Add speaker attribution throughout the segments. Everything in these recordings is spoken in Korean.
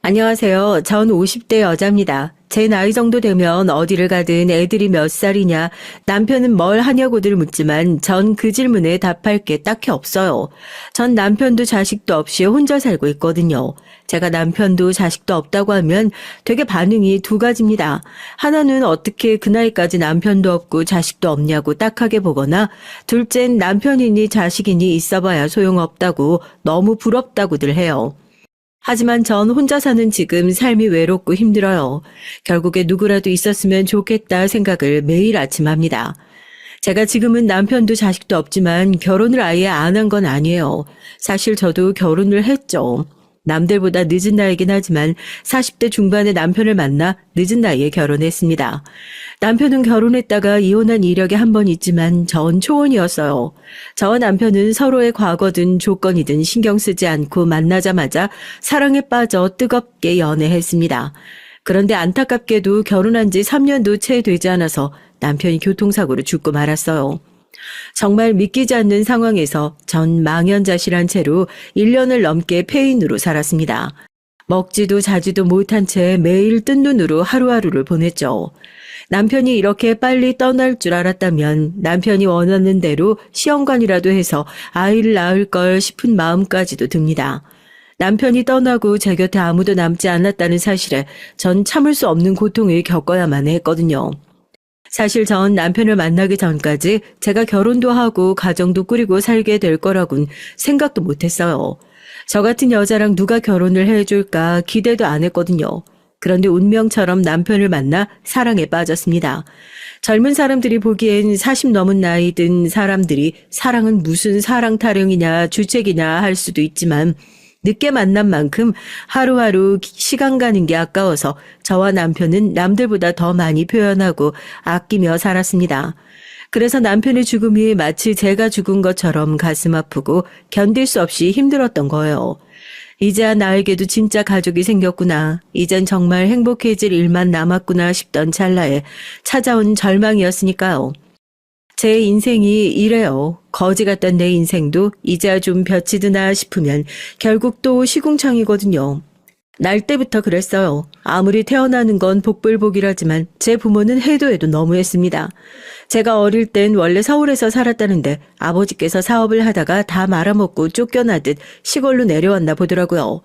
Speaker 1: 안녕하세요. 전 50대 여자입니다. 제 나이 정도 되면 어디를 가든 애들이 몇 살이냐, 남편은 뭘 하냐고들 묻지만 전 그 질문에 답할 게 딱히 없어요. 전 남편도 자식도 없이 혼자 살고 있거든요. 제가 남편도 자식도 없다고 하면 되게 반응이 두 가지입니다. 하나는 어떻게 그 나이까지 남편도 없고 자식도 없냐고 딱하게 보거나, 둘째는 남편이니 자식이니 있어봐야 소용없다고 너무 부럽다고들 해요. 하지만 전 혼자 사는 지금 삶이 외롭고 힘들어요. 결국에 누구라도 있었으면 좋겠다 생각을 매일 아침 합니다. 제가 지금은 남편도 자식도 없지만 결혼을 아예 안 한 건 아니에요. 사실 저도 결혼을 했죠. 남들보다 늦은 나이긴 하지만 40대 중반에 남편을 만나 늦은 나이에 결혼했습니다. 남편은 결혼했다가 이혼한 이력이 한 번 있지만 전 초혼이었어요. 저와 남편은 서로의 과거든 조건이든 신경 쓰지 않고 만나자마자 사랑에 빠져 뜨겁게 연애했습니다. 그런데 안타깝게도 결혼한 지 3년도 채 되지 않아서 남편이 교통사고로 죽고 말았어요. 정말 믿기지 않는 상황에서 전 망연자실한 채로 1년을 넘게 폐인으로 살았습니다. 먹지도 자지도 못한 채 매일 뜬 눈으로 하루하루를 보냈죠. 남편이 이렇게 빨리 떠날 줄 알았다면 남편이 원하는 대로 시험관이라도 해서 아이를 낳을 걸 싶은 마음까지도 듭니다. 남편이 떠나고 제 곁에 아무도 남지 않았다는 사실에 전 참을 수 없는 고통을 겪어야만 했거든요. 사실 전 남편을 만나기 전까지 제가 결혼도 하고 가정도 꾸리고 살게 될 거라곤 생각도 못했어요. 저 같은 여자랑 누가 결혼을 해줄까 기대도 안 했거든요. 그런데 운명처럼 남편을 만나 사랑에 빠졌습니다. 젊은 사람들이 보기엔 40 넘은 나이 든 사람들이 사랑은 무슨 사랑 타령이냐 주책이냐 할 수도 있지만 늦게 만난 만큼 하루하루 시간 가는 게 아까워서 저와 남편은 남들보다 더 많이 표현하고 아끼며 살았습니다. 그래서 남편의 죽음이 마치 제가 죽은 것처럼 가슴 아프고 견딜 수 없이 힘들었던 거예요. 이제야 나에게도 진짜 가족이 생겼구나. 이젠 정말 행복해질 일만 남았구나 싶던 찰나에 찾아온 절망이었으니까요. 제 인생이 이래요. 거지 같던 내 인생도 이제야 좀 볕이 드나 싶으면 결국 또 시궁창이거든요. 날 때부터 그랬어요. 아무리 태어나는 건 복불복이라지만 제 부모는 해도 해도 너무했습니다. 제가 어릴 땐 원래 서울에서 살았다는데 아버지께서 사업을 하다가 다 말아먹고 쫓겨나듯 시골로 내려왔나 보더라고요.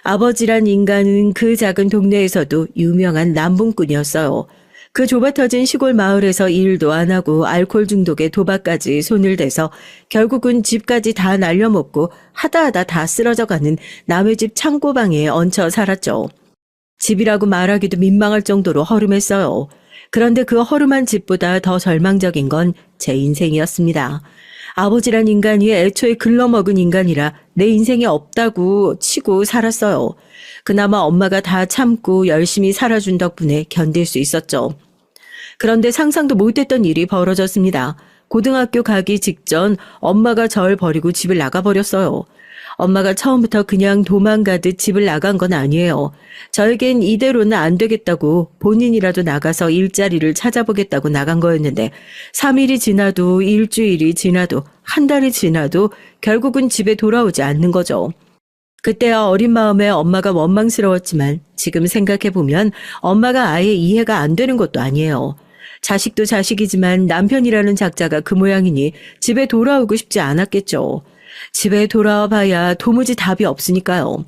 Speaker 1: 아버지란 인간은 그 작은 동네에서도 유명한 남봉꾼이었어요. 그 좁아터진 시골 마을에서 일도 안 하고 알코올 중독에 도박까지 손을 대서 결국은 집까지 다 날려먹고 하다하다 다 쓰러져가는 남의 집 창고방에 얹혀 살았죠. 집이라고 말하기도 민망할 정도로 허름했어요. 그런데 그 허름한 집보다 더 절망적인 건 제 인생이었습니다. 아버지란 인간이 애초에 글러먹은 인간이라 내 인생이 없다고 치고 살았어요. 그나마 엄마가 다 참고 열심히 살아준 덕분에 견딜 수 있었죠. 그런데 상상도 못했던 일이 벌어졌습니다. 고등학교 가기 직전 엄마가 절 버리고 집을 나가버렸어요. 엄마가 처음부터 그냥 도망가듯 집을 나간 건 아니에요. 저에겐 이대로는 안 되겠다고 본인이라도 나가서 일자리를 찾아보겠다고 나간 거였는데 3일이 지나도 일주일이 지나도 한 달이 지나도 결국은 집에 돌아오지 않는 거죠. 그때야 어린 마음에 엄마가 원망스러웠지만 지금 생각해보면 엄마가 아예 이해가 안 되는 것도 아니에요. 자식도 자식이지만 남편이라는 작자가 그 모양이니 집에 돌아오고 싶지 않았겠죠. 집에 돌아와 봐야 도무지 답이 없으니까요.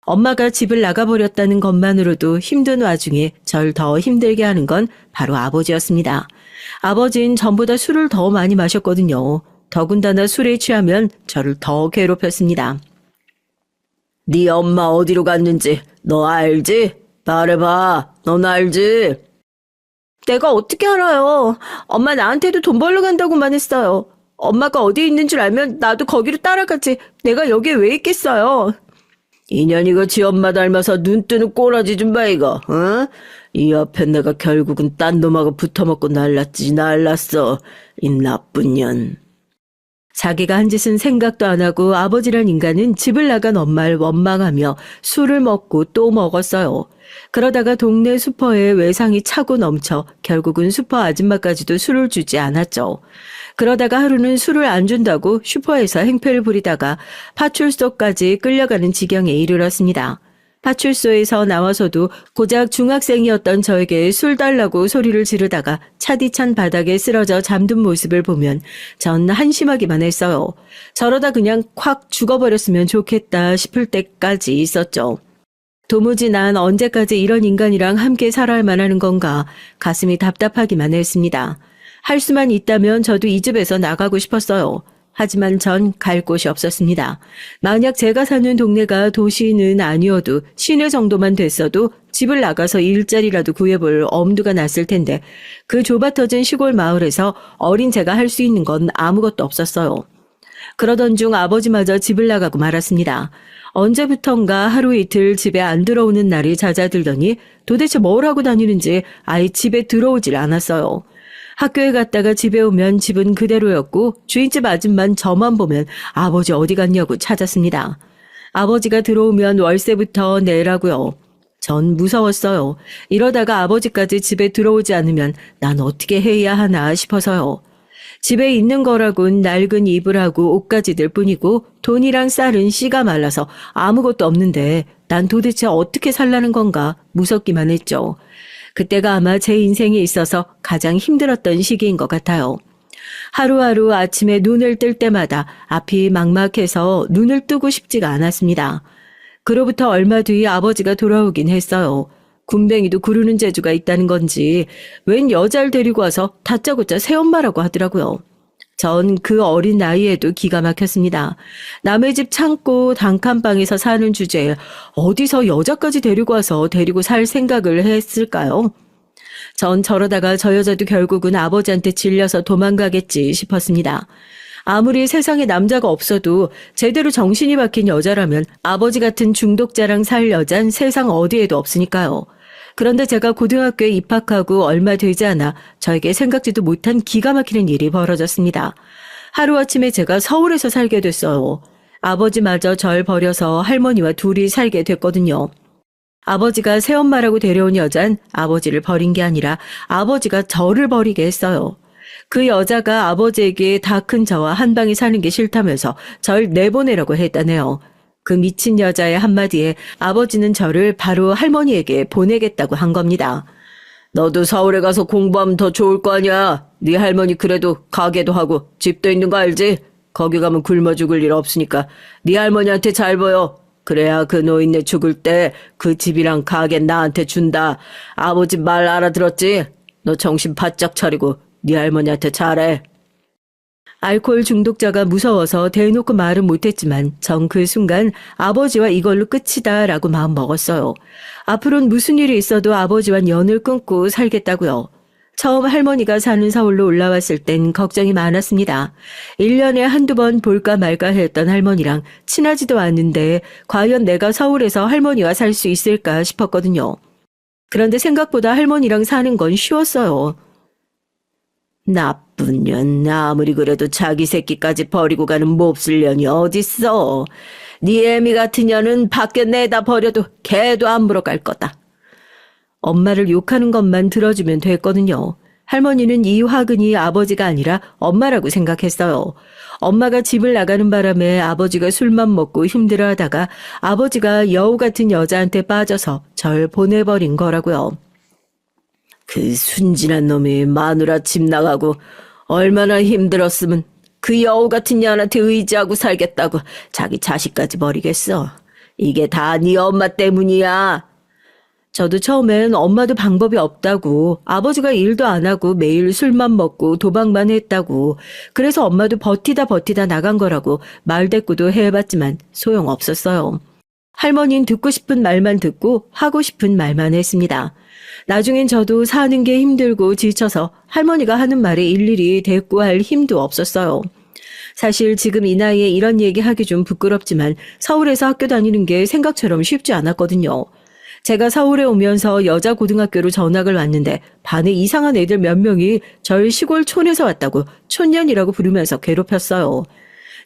Speaker 1: 엄마가 집을 나가버렸다는 것만으로도 힘든 와중에 절 더 힘들게 하는 건 바로 아버지였습니다. 아버지는 전보다 술을 더 많이 마셨거든요. 더군다나 술에 취하면 저를 더 괴롭혔습니다. 네 엄마 어디로 갔는지 너 알지? 말해봐. 넌 알지? 내가 어떻게 알아요? 엄마 나한테도 돈 벌러 간다고만 했어요. 엄마가 어디 있는 줄 알면 나도 거기로 따라가지. 내가 여기에 왜 있겠어요? 인연이가 지 엄마 닮아서 눈 뜨는 꼬라지 좀 봐 이거. 어? 이 앞에 내가 결국은 딴 놈하고 붙어먹고 날랐어. 이 나쁜 년. 자기가 한 짓은 생각도 안 하고 아버지란 인간은 집을 나간 엄마를 원망하며 술을 먹고 또 먹었어요. 그러다가 동네 슈퍼에 외상이 차고 넘쳐 결국은 슈퍼 아줌마까지도 술을 주지 않았죠. 그러다가 하루는 술을 안 준다고 슈퍼에서 행패를 부리다가 파출소까지 끌려가는 지경에 이르렀습니다. 파출소에서 나와서도 고작 중학생이었던 저에게 술 달라고 소리를 지르다가 차디찬 바닥에 쓰러져 잠든 모습을 보면 전 한심하기만 했어요. 저러다 그냥 콱 죽어버렸으면 좋겠다 싶을 때까지 있었죠. 도무지 난 언제까지 이런 인간이랑 함께 살아야만 하는 건가 가슴이 답답하기만 했습니다. 할 수만 있다면 저도 이 집에서 나가고 싶었어요. 하지만 전 갈 곳이 없었습니다. 만약 제가 사는 동네가 도시는 아니어도 시내 정도만 됐어도 집을 나가서 일자리라도 구해볼 엄두가 났을 텐데 그 좁아터진 시골 마을에서 어린 제가 할 수 있는 건 아무것도 없었어요. 그러던 중 아버지마저 집을 나가고 말았습니다. 언제부턴가 하루 이틀 집에 안 들어오는 날이 잦아들더니 도대체 뭘 하고 다니는지 아예 집에 들어오질 않았어요. 학교에 갔다가 집에 오면 집은 그대로였고 주인집 아줌만 저만 보면 아버지 어디 갔냐고 찾았습니다. 아버지가 들어오면 월세부터 내라고요. 전 무서웠어요. 이러다가 아버지까지 집에 들어오지 않으면 난 어떻게 해야 하나 싶어서요. 집에 있는 거라곤 낡은 이불하고 옷가지들 뿐이고 돈이랑 쌀은 씨가 말라서 아무것도 없는데 난 도대체 어떻게 살라는 건가 무섭기만 했죠. 그때가 아마 제 인생에 있어서 가장 힘들었던 시기인 것 같아요. 하루하루 아침에 눈을 뜰 때마다 앞이 막막해서 눈을 뜨고 싶지가 않았습니다. 그로부터 얼마 뒤 아버지가 돌아오긴 했어요. 군뱅이도 구르는 재주가 있다는 건지 웬 여자를 데리고 와서 다짜고짜 새엄마라고 하더라고요. 전 그 어린 나이에도 기가 막혔습니다. 남의 집 창고 단칸방에서 사는 주제에 어디서 여자까지 데리고 와서 데리고 살 생각을 했을까요? 전 저러다가 저 여자도 결국은 아버지한테 질려서 도망가겠지 싶었습니다. 아무리 세상에 남자가 없어도 제대로 정신이 박힌 여자라면 아버지 같은 중독자랑 살 여잔 세상 어디에도 없으니까요. 그런데 제가 고등학교에 입학하고 얼마 되지 않아 저에게 생각지도 못한 기가 막히는 일이 벌어졌습니다. 하루아침에 제가 서울에서 살게 됐어요. 아버지마저 절 버려서 할머니와 둘이 살게 됐거든요. 아버지가 새엄마라고 데려온 여잔 아버지를 버린 게 아니라 아버지가 저를 버리게 했어요. 그 여자가 아버지에게 다 큰 저와 한 방에 사는 게 싫다면서 절 내보내라고 했다네요. 그 미친 여자의 한마디에 아버지는 저를 바로 할머니에게 보내겠다고 한 겁니다. 너도 서울에 가서 공부하면 더 좋을 거 아니야. 네 할머니 그래도 가게도 하고 집도 있는 거 알지? 거기 가면 굶어 죽을 일 없으니까 네 할머니한테 잘 보여. 그래야 그 노인네 죽을 때 그 집이랑 가게 나한테 준다. 아버지 말 알아들었지? 너 정신 바짝 차리고 네 할머니한테 잘해. 알코올 중독자가 무서워서 대놓고 말은 못했지만 전 그 순간 아버지와 이걸로 끝이다라고 마음 먹었어요. 앞으로는 무슨 일이 있어도 아버지와 연을 끊고 살겠다고요. 처음 할머니가 사는 서울로 올라왔을 땐 걱정이 많았습니다. 1년에 한두 번 볼까 말까 했던 할머니랑 친하지도 않은데 과연 내가 서울에서 할머니와 살 수 있을까 싶었거든요. 그런데 생각보다 할머니랑 사는 건 쉬웠어요. 나쁜 년, 아무리 그래도 자기 새끼까지 버리고 가는 몹쓸 년이 어딨어. 네 애미 같은 년은 밖에 내다 버려도 개도 안 물어갈 거다. 엄마를 욕하는 것만 들어주면 됐거든요. 할머니는 이 화근이 아버지가 아니라 엄마라고 생각했어요. 엄마가 집을 나가는 바람에 아버지가 술만 먹고 힘들어하다가 아버지가 여우 같은 여자한테 빠져서 절 보내버린 거라고요. 그 순진한 놈이 마누라 집 나가고 얼마나 힘들었으면 그 여우 같은 년한테 의지하고 살겠다고 자기 자식까지 버리겠어. 이게 다 네 엄마 때문이야. 저도 처음엔 엄마도 방법이 없다고, 아버지가 일도 안 하고 매일 술만 먹고 도박만 했다고, 그래서 엄마도 버티다 나간 거라고 말대꾸도 해봤지만 소용없었어요. 할머니는 듣고 싶은 말만 듣고 하고 싶은 말만 했습니다. 나중엔 저도 사는 게 힘들고 지쳐서 할머니가 하는 말에 일일이 대꾸할 힘도 없었어요. 사실 지금 이 나이에 이런 얘기 하기 좀 부끄럽지만 서울에서 학교 다니는 게 생각처럼 쉽지 않았거든요. 제가 서울에 오면서 여자 고등학교로 전학을 왔는데 반에 이상한 애들 몇 명이 절 시골 촌에서 왔다고 촌년이라고 부르면서 괴롭혔어요.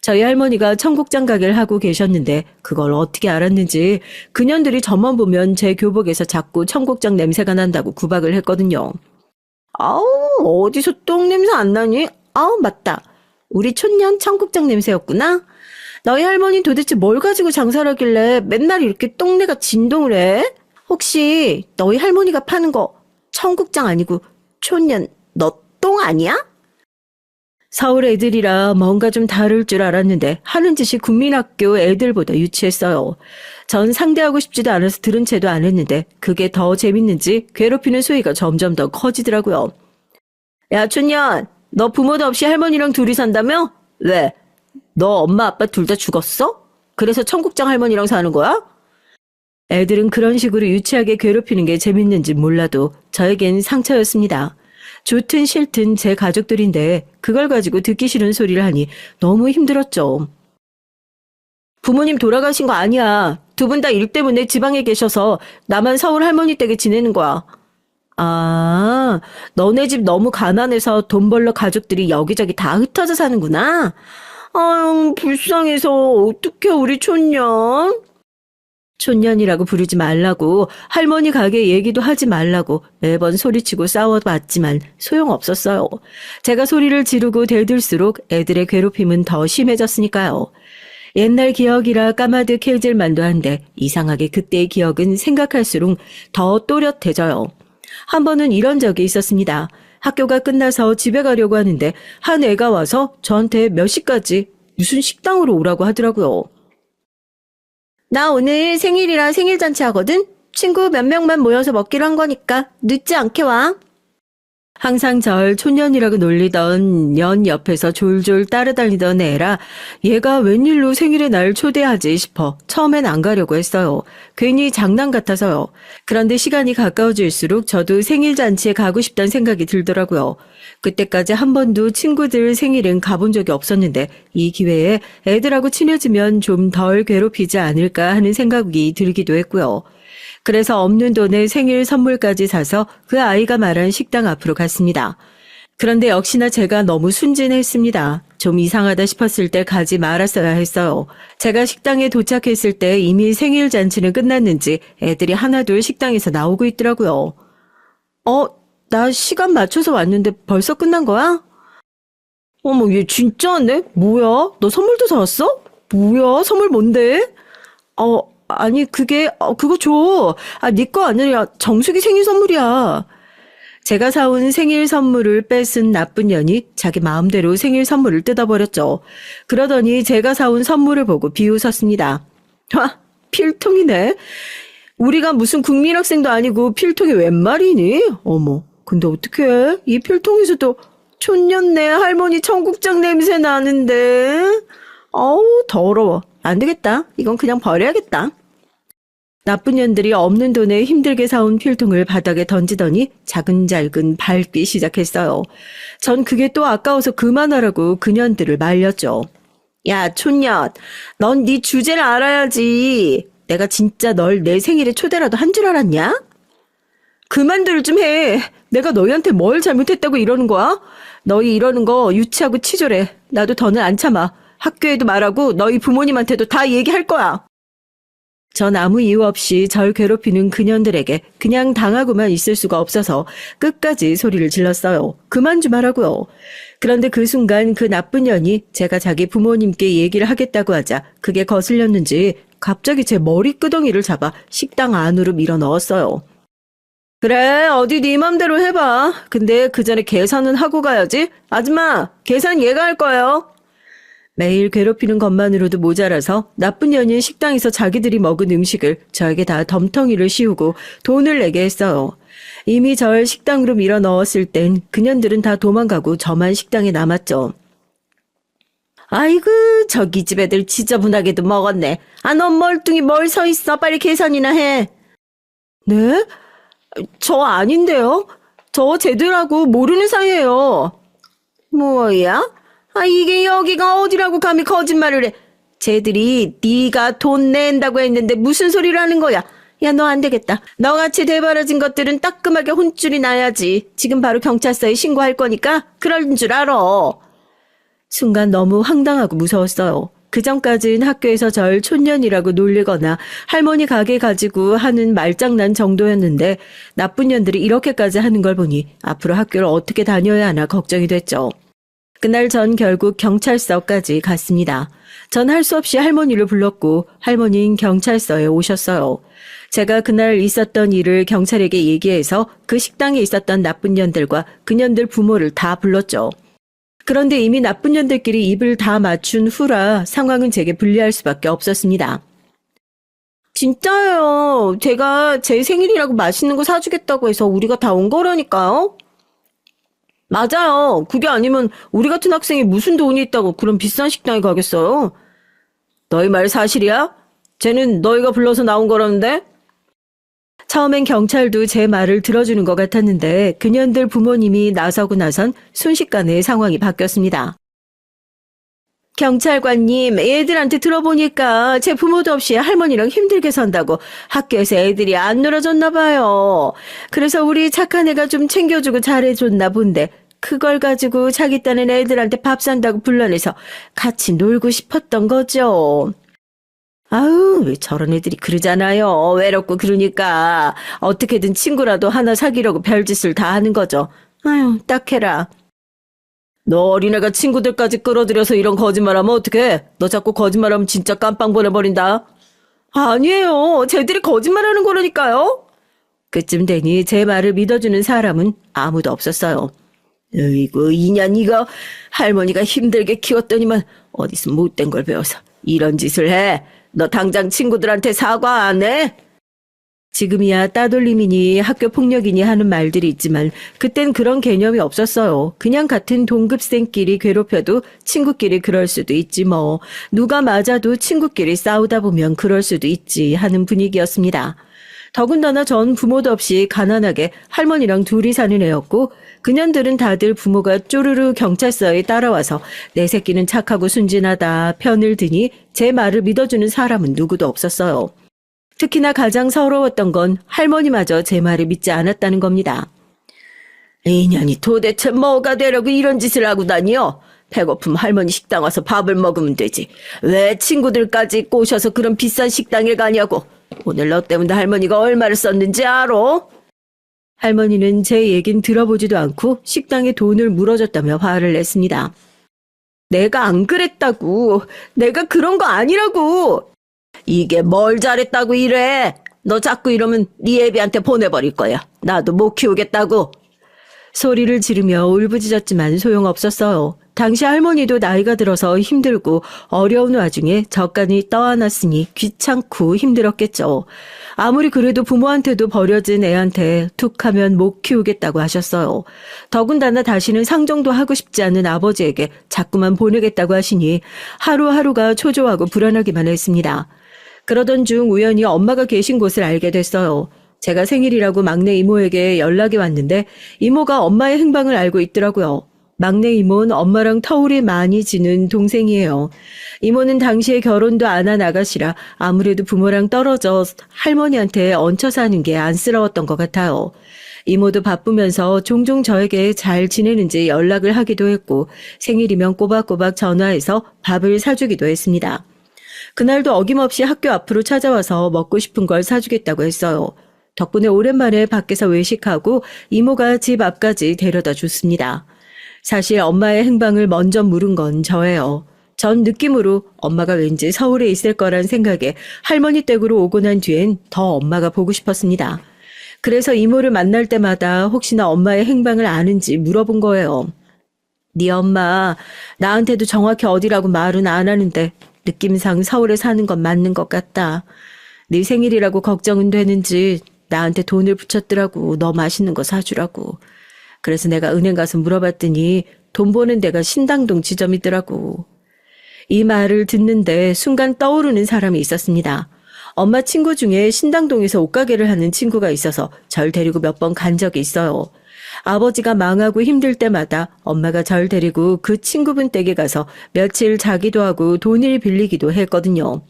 Speaker 1: 저희 할머니가 청국장 가게를 하고 계셨는데 그걸 어떻게 알았는지 그년들이 저만 보면 제 교복에서 자꾸 청국장 냄새가 난다고 구박을 했거든요. 아우, 어디서 똥 냄새 안 나니? 아우, 맞다. 우리 촌년 청국장 냄새였구나. 너희 할머니 도대체 뭘 가지고 장사를 하길래 맨날 이렇게 똥내가 진동을 해? 혹시 너희 할머니가 파는 거 청국장 아니고 촌년 너 똥 아니야? 서울 애들이라 뭔가 좀 다를 줄 알았는데 하는 짓이 국민학교 애들보다 유치했어요. 전 상대하고 싶지도 않아서 들은 채도 안 했는데 그게 더 재밌는지 괴롭히는 수위가 점점 더 커지더라고요. 야, 춘년, 너 부모도 없이 할머니랑 둘이 산다며? 왜? 너 엄마 아빠 둘 다 죽었어? 그래서 청국장 할머니랑 사는 거야? 애들은 그런 식으로 유치하게 괴롭히는 게 재밌는지 몰라도 저에겐 상처였습니다. 좋든 싫든 제 가족들인데 그걸 가지고 듣기 싫은 소리를 하니 너무 힘들었죠. 부모님 돌아가신 거 아니야. 두 분 다 일 때문에 지방에 계셔서 나만 서울 할머니 댁에 지내는 거야. 아, 너네 집 너무 가난해서 돈 벌러 가족들이 여기저기 다 흩어져 사는구나. 아유, 불쌍해서 어떡해 우리 촌년. 촌년이라고 부르지 말라고 할머니 가게 얘기도 하지 말라고 매번 소리치고 싸워봤지만 소용없었어요. 제가 소리를 지르고 대들수록 애들의 괴롭힘은 더 심해졌으니까요. 옛날 기억이라 까마득해질 만도 한데 이상하게 그때의 기억은 생각할수록 더 또렷해져요. 한 번은 이런 적이 있었습니다. 학교가 끝나서 집에 가려고 하는데 한 애가 와서 저한테 몇 시까지 무슨 식당으로 오라고 하더라고요. 나 오늘 생일이라 생일잔치 하거든? 친구 몇 명만 모여서 먹기로 한 거니까 늦지 않게 와. 항상 절 촌년이라고 놀리던 년 옆에서 졸졸 따라다니던 애라 얘가 웬일로 생일에 날 초대하지 싶어 처음엔 안 가려고 했어요. 괜히 장난 같아서요. 그런데 시간이 가까워질수록 저도 생일잔치에 가고 싶다는 생각이 들더라고요. 그때까지 한 번도 친구들 생일은 가본 적이 없었는데 이 기회에 애들하고 친해지면 좀 덜 괴롭히지 않을까 하는 생각이 들기도 했고요. 그래서 없는 돈에 생일 선물까지 사서 그 아이가 말한 식당 앞으로 갔습니다. 그런데 역시나 제가 너무 순진했습니다. 좀 이상하다 싶었을 때 가지 말았어야 했어요. 제가 식당에 도착했을 때 이미 생일 잔치는 끝났는지 애들이 하나둘 식당에서 나오고 있더라고요. 나 시간 맞춰서 왔는데 벌써 끝난 거야? 어머, 얘 진짜네? 뭐야? 너 선물도 사왔어? 뭐야? 선물 뭔데? 아니, 그거 줘. 네 거 아니라 정숙이 생일 선물이야. 제가 사온 생일 선물을 뺏은 나쁜 년이 자기 마음대로 생일 선물을 뜯어버렸죠. 그러더니 제가 사온 선물을 보고 비웃었습니다. 필통이네. 우리가 무슨 국민학생도 아니고 필통이 웬 말이니? 어머, 근데 어떡해? 이 필통에서도 촌년네 할머니 청국장 냄새 나는데. 어우, 더러워. 안 되겠다. 이건 그냥 버려야겠다. 나쁜 년들이 없는 돈에 힘들게 사온 필통을 바닥에 던지더니 자근자근 밟기 시작했어요. 전 그게 또 아까워서 그만하라고 그년들을 말렸죠. 야, 촌년, 넌 네 주제를 알아야지. 내가 진짜 널 내 생일에 초대라도 한 줄 알았냐? 그만들 좀 해. 내가 너희한테 뭘 잘못했다고 이러는 거야? 너희 이러는 거 유치하고 치졸해. 나도 더는 안 참아. 학교에도 말하고 너희 부모님한테도 다 얘기할 거야. 전 아무 이유 없이 절 괴롭히는 그년들에게 그냥 당하고만 있을 수가 없어서 끝까지 소리를 질렀어요. 그만 좀 하라고요. 그런데 그 순간 그 나쁜 년이 제가 자기 부모님께 얘기를 하겠다고 하자 그게 거슬렸는지 갑자기 제 머리끄덩이를 잡아 식당 안으로 밀어 넣었어요. 그래, 어디 네 맘대로 해봐. 근데 그 전에 계산은 하고 가야지. 아줌마, 계산 얘가 할 거예요. 매일 괴롭히는 것만으로도 모자라서 나쁜 년이 식당에서 자기들이 먹은 음식을 저에게 다 덤텅이를 씌우고 돈을 내게 했어요. 이미 절 식당으로 밀어 넣었을 땐 그년들은 다 도망가고 저만 식당에 남았죠. 아이고, 저기 집 애들 지저분하게도 먹었네. 넌 멀뚱히 뭘 서 있어. 빨리 계산이나 해. 네? 저 아닌데요. 저 쟤들하고 모르는 사이예요. 뭐야? 이게 여기가 어디라고 감히 거짓말을 해. 쟤들이 네가 돈 낸다고 했는데 무슨 소리를 하는 거야. 야, 너 안 되겠다. 너같이 대바라진 것들은 따끔하게 혼쭐이 나야지. 지금 바로 경찰서에 신고할 거니까 그런 줄 알아. 순간 너무 황당하고 무서웠어요. 그전까진 학교에서 절 촌년이라고 놀리거나 할머니 가게 가지고 하는 말장난 정도였는데 나쁜 년들이 이렇게까지 하는 걸 보니 앞으로 학교를 어떻게 다녀야 하나 걱정이 됐죠. 그날 전 결국 경찰서까지 갔습니다. 전 할 수 없이 할머니를 불렀고 할머니는 경찰서에 오셨어요. 제가 그날 있었던 일을 경찰에게 얘기해서 그 식당에 있었던 나쁜 년들과 그년들 부모를 다 불렀죠. 그런데 이미 나쁜 년들끼리 입을 다 맞춘 후라 상황은 제게 불리할 수밖에 없었습니다. 진짜요. 제가 제 생일이라고 맛있는 거 사주겠다고 해서 우리가 다 온 거라니까요. 맞아요. 그게 아니면 우리 같은 학생이 무슨 돈이 있다고 그런 비싼 식당에 가겠어요? 너희 말 사실이야? 쟤는 너희가 불러서 나온 거라는데? 처음엔 경찰도 제 말을 들어주는 것 같았는데 그년들 부모님이 나서고 나선 순식간에 상황이 바뀌었습니다. 경찰관님, 애들한테 들어보니까 제 부모도 없이 할머니랑 힘들게 산다고 학교에서 애들이 안 놀아줬나 봐요. 그래서 우리 착한 애가 좀 챙겨주고 잘해줬나 본데 그걸 가지고 자기 딴엔 애들한테 밥 산다고 불러내서 같이 놀고 싶었던 거죠. 아우, 왜 저런 애들이 그러잖아요. 외롭고 그러니까 어떻게든 친구라도 하나 사귀려고 별짓을 다 하는 거죠. 아유, 딱해라. 너 어린애가 친구들까지 끌어들여서 이런 거짓말하면 어떡해? 너 자꾸 거짓말하면 진짜 깜빵 보내버린다. 아니에요. 쟤들이 거짓말하는 거라니까요. 그쯤 되니 제 말을 믿어주는 사람은 아무도 없었어요. 으이구, 이년 이거 할머니가 힘들게 키웠더니만 어디서 못된 걸 배워서 이런 짓을 해. 너 당장 친구들한테 사과 안 해? 지금이야 따돌림이니 학교 폭력이니 하는 말들이 있지만 그땐 그런 개념이 없었어요. 그냥 같은 동급생끼리 괴롭혀도 친구끼리 그럴 수도 있지 뭐. 누가 맞아도 친구끼리 싸우다 보면 그럴 수도 있지 하는 분위기였습니다. 더군다나 전 부모도 없이 가난하게 할머니랑 둘이 사는 애였고 그년들은 다들 부모가 쪼르르 경찰서에 따라와서 내 새끼는 착하고 순진하다 편을 드니 제 말을 믿어주는 사람은 누구도 없었어요. 특히나 가장 서러웠던 건 할머니마저 제 말을 믿지 않았다는 겁니다. 이년이 도대체 뭐가 되려고 이런 짓을 하고 다니요? 배고픔 할머니 식당 와서 밥을 먹으면 되지. 왜 친구들까지 꼬셔서 그런 비싼 식당에 가냐고. 오늘 너 때문에 할머니가 얼마를 썼는지 알아? 할머니는 제 얘긴 들어보지도 않고 식당에 돈을 물어줬다며 화를 냈습니다. 내가 안 그랬다고. 내가 그런 거 아니라고. 이게 뭘 잘했다고 이래. 너 자꾸 이러면 네 애비한테 보내버릴 거야. 나도 못 키우겠다고. 소리를 지르며 울부짖었지만 소용없었어요. 당시 할머니도 나이가 들어서 힘들고 어려운 와중에 젓간이 떠안았으니 귀찮고 힘들었겠죠. 아무리 그래도 부모한테도 버려진 애한테 툭하면 못 키우겠다고 하셨어요. 더군다나 다시는 상종도 하고 싶지 않은 아버지에게 자꾸만 보내겠다고 하시니 하루하루가 초조하고 불안하기만 했습니다. 그러던 중 우연히 엄마가 계신 곳을 알게 됐어요. 제가 생일이라고 막내 이모에게 연락이 왔는데 이모가 엄마의 행방을 알고 있더라고요. 막내 이모는 엄마랑 터울이 많이 지는 동생이에요. 이모는 당시에 결혼도 안 한 아가씨라 아무래도 부모랑 떨어져 할머니한테 얹혀 사는 게 안쓰러웠던 것 같아요. 이모도 바쁘면서 종종 저에게 잘 지내는지 연락을 하기도 했고 생일이면 꼬박꼬박 전화해서 밥을 사주기도 했습니다. 그날도 어김없이 학교 앞으로 찾아와서 먹고 싶은 걸 사주겠다고 했어요. 덕분에 오랜만에 밖에서 외식하고 이모가 집 앞까지 데려다 줬습니다. 사실 엄마의 행방을 먼저 물은 건 저예요. 전 느낌으로 엄마가 왠지 서울에 있을 거란 생각에 할머니 댁으로 오고 난 뒤엔 더 엄마가 보고 싶었습니다. 그래서 이모를 만날 때마다 혹시나 엄마의 행방을 아는지 물어본 거예요. 네 엄마 나한테도 정확히 어디라고 말은 안 하는데 느낌상 서울에 사는 건 맞는 것 같다. 네 생일이라고 걱정은 되는지 나한테 돈을 붙였더라고. 너 맛있는 거 사주라고. 그래서 내가 은행 가서 물어봤더니 돈 버는 데가 신당동 지점이더라고. 이 말을 듣는데 순간 떠오르는 사람이 있었습니다. 엄마 친구 중에 신당동에서 옷가게를 하는 친구가 있어서 절 데리고 몇 번 간 적이 있어요. 아버지가 망하고 힘들 때마다 엄마가 절 데리고 그 친구분 댁에 가서 며칠 자기도 하고 돈을 빌리기도 했거든요.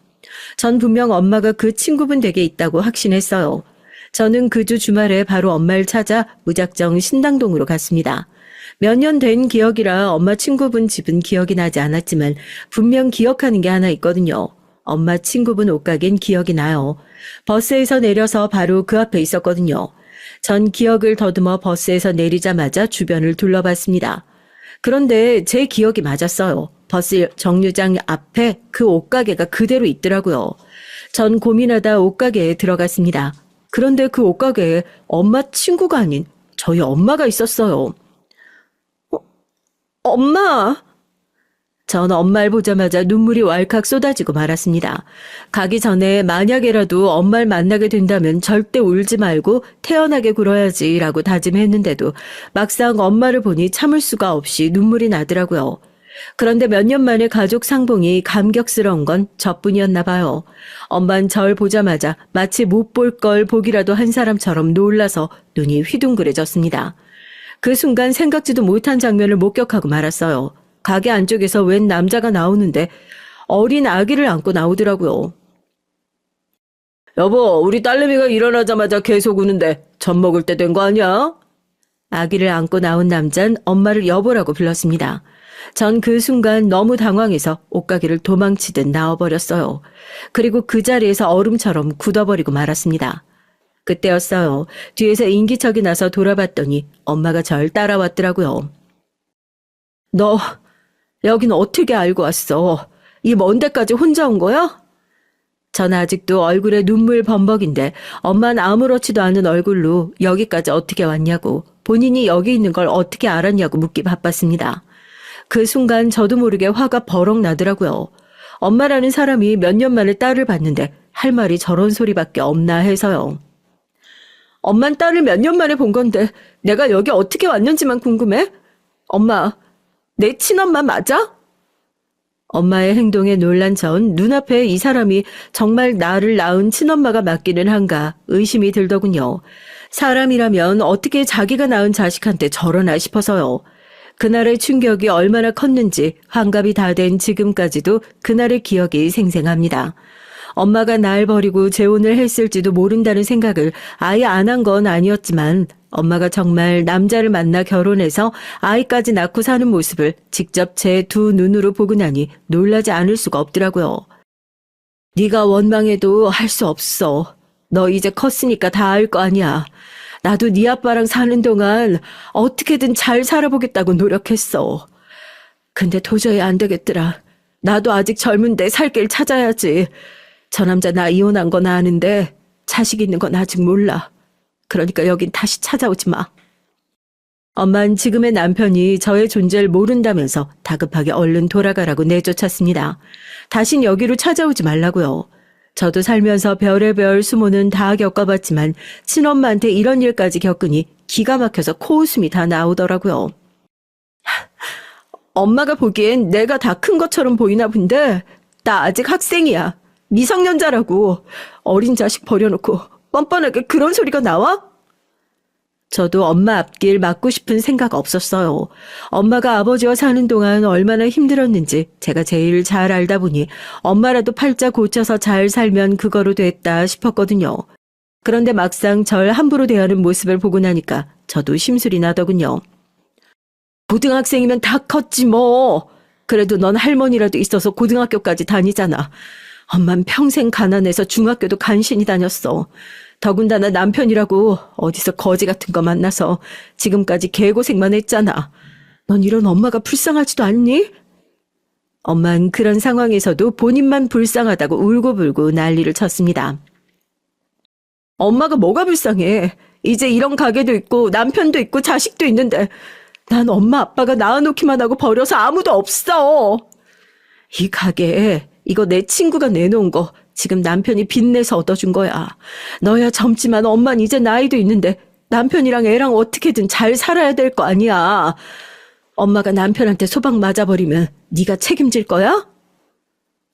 Speaker 1: 전 분명 엄마가 그 친구분 댁에 있다고 확신했어요. 저는 그 주 주말에 바로 엄마를 찾아 무작정 신당동으로 갔습니다. 몇 년 된 기억이라 엄마 친구분 집은 기억이 나지 않았지만 분명 기억하는 게 하나 있거든요. 엄마 친구분 옷가게는 기억이 나요. 버스에서 내려서 바로 그 앞에 있었거든요. 전 기억을 더듬어 버스에서 내리자마자 주변을 둘러봤습니다. 그런데 제 기억이 맞았어요. 버스 정류장 앞에 그 옷가게가 그대로 있더라고요. 전 고민하다 옷가게에 들어갔습니다. 그런데 그 옷가게에 엄마 친구가 아닌 저희 엄마가 있었어요. 엄마! 전 엄마를 보자마자 눈물이 왈칵 쏟아지고 말았습니다. 가기 전에 만약에라도 엄마를 만나게 된다면 절대 울지 말고 태연하게 굴어야지라고 다짐했는데도 막상 엄마를 보니 참을 수가 없이 눈물이 나더라고요. 그런데 몇 년 만에 가족 상봉이 감격스러운 건 저뿐이었나 봐요. 엄만 절 보자마자 마치 못 볼 걸 보기라도 한 사람처럼 놀라서 눈이 휘둥그레졌습니다. 그 순간 생각지도 못한 장면을 목격하고 말았어요. 가게 안쪽에서 웬 남자가 나오는데 어린 아기를 안고 나오더라고요. 여보, 우리 딸내미가 일어나자마자 계속 우는데 젖 먹을 때 된 거 아니야? 아기를 안고 나온 남잔 엄마를 여보라고 불렀습니다. 전 그 순간 너무 당황해서 옷가게를 도망치듯 나와버렸어요. 그리고 그 자리에서 얼음처럼 굳어버리고 말았습니다. 그때였어요. 뒤에서 인기척이 나서 돌아봤더니 엄마가 절 따라왔더라고요. 너 여긴 어떻게 알고 왔어? 이 먼 데까지 혼자 온 거야? 전 아직도 얼굴에 눈물 범벅인데 엄마는 아무렇지도 않은 얼굴로 여기까지 어떻게 왔냐고, 본인이 여기 있는 걸 어떻게 알았냐고 묻기 바빴습니다. 그 순간 저도 모르게 화가 버럭 나더라고요. 엄마라는 사람이 몇 년 만에 딸을 봤는데 할 말이 저런 소리밖에 없나 해서요. 엄만 딸을 몇 년 만에 본 건데 내가 여기 어떻게 왔는지만 궁금해? 엄마, 내 친엄마 맞아? 엄마의 행동에 놀란 전 눈앞에 이 사람이 정말 나를 낳은 친엄마가 맞기는 한가 의심이 들더군요. 사람이라면 어떻게 자기가 낳은 자식한테 저러나 싶어서요. 그날의 충격이 얼마나 컸는지 환갑이 다 된 지금까지도 그날의 기억이 생생합니다. 엄마가 날 버리고 재혼을 했을지도 모른다는 생각을 아예 안 한 건 아니었지만 엄마가 정말 남자를 만나 결혼해서 아이까지 낳고 사는 모습을 직접 제 두 눈으로 보고 나니 놀라지 않을 수가 없더라고요. 네가 원망해도 할 수 없어. 너 이제 컸으니까 다 알 거 아니야. 나도 네 아빠랑 사는 동안 어떻게든 잘 살아보겠다고 노력했어. 근데 도저히 안 되겠더라. 나도 아직 젊은데 살 길 찾아야지. 저 남자 나 이혼한 건 아는데 자식 있는 건 아직 몰라. 그러니까 여긴 다시 찾아오지 마. 엄만 지금의 남편이 저의 존재를 모른다면서 다급하게 얼른 돌아가라고 내쫓았습니다. 다신 여기로 찾아오지 말라고요. 저도 살면서 별의별 수모는 다 겪어봤지만 친엄마한테 이런 일까지 겪으니 기가 막혀서 코웃음이 다 나오더라고요. 엄마가 보기엔 내가 다 큰 것처럼 보이나 본데 나 아직 학생이야. 미성년자라고. 어린 자식 버려놓고 뻔뻔하게 그런 소리가 나와? 저도 엄마 앞길 막고 싶은 생각 없었어요. 엄마가 아버지와 사는 동안 얼마나 힘들었는지 제가 제일 잘 알다 보니 엄마라도 팔자 고쳐서 잘 살면 그거로 됐다 싶었거든요. 그런데 막상 절 함부로 대하는 모습을 보고 나니까 저도 심술이 나더군요. 고등학생이면 다 컸지 뭐. 그래도 넌 할머니라도 있어서 고등학교까지 다니잖아. 엄만 평생 가난해서 중학교도 간신히 다녔어. 더군다나 남편이라고 어디서 거지 같은 거 만나서 지금까지 개고생만 했잖아. 넌 이런 엄마가 불쌍하지도 않니? 엄만 그런 상황에서도 본인만 불쌍하다고 울고불고 난리를 쳤습니다. 엄마가 뭐가 불쌍해. 이제 이런 가게도 있고 남편도 있고 자식도 있는데 난 엄마 아빠가 낳아놓기만 하고 버려서 아무도 없어. 이 가게에 이거 내 친구가 내놓은 거 지금 남편이 빚내서 얻어준 거야. 너야 젊지만 엄만 이제 나이도 있는데 남편이랑 애랑 어떻게든 잘 살아야 될 거 아니야. 엄마가 남편한테 소박 맞아버리면 네가 책임질 거야?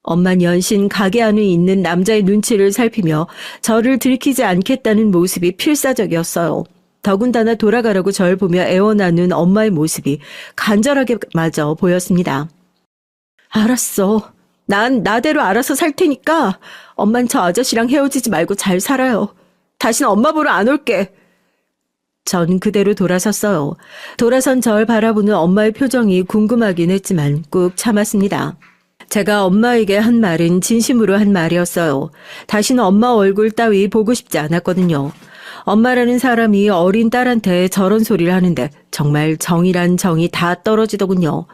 Speaker 1: 엄만 연신 가게 안에 있는 남자의 눈치를 살피며 저를 들키지 않겠다는 모습이 필사적이었어요. 더군다나 돌아가라고 절 보며 애원하는 엄마의 모습이 간절하게 마저 보였습니다. 알았어. 난 나대로 알아서 살 테니까 엄만 저 아저씨랑 헤어지지 말고 잘 살아요. 다신 엄마 보러 안 올게. 전 그대로 돌아섰어요. 돌아선 절 바라보는 엄마의 표정이 궁금하긴 했지만 꾹 참았습니다. 제가 엄마에게 한 말은 진심으로 한 말이었어요. 다시는 엄마 얼굴 따위 보고 싶지 않았거든요. 엄마라는 사람이 어린 딸한테 저런 소리를 하는데 정말 정이란 정이 다 떨어지더군요.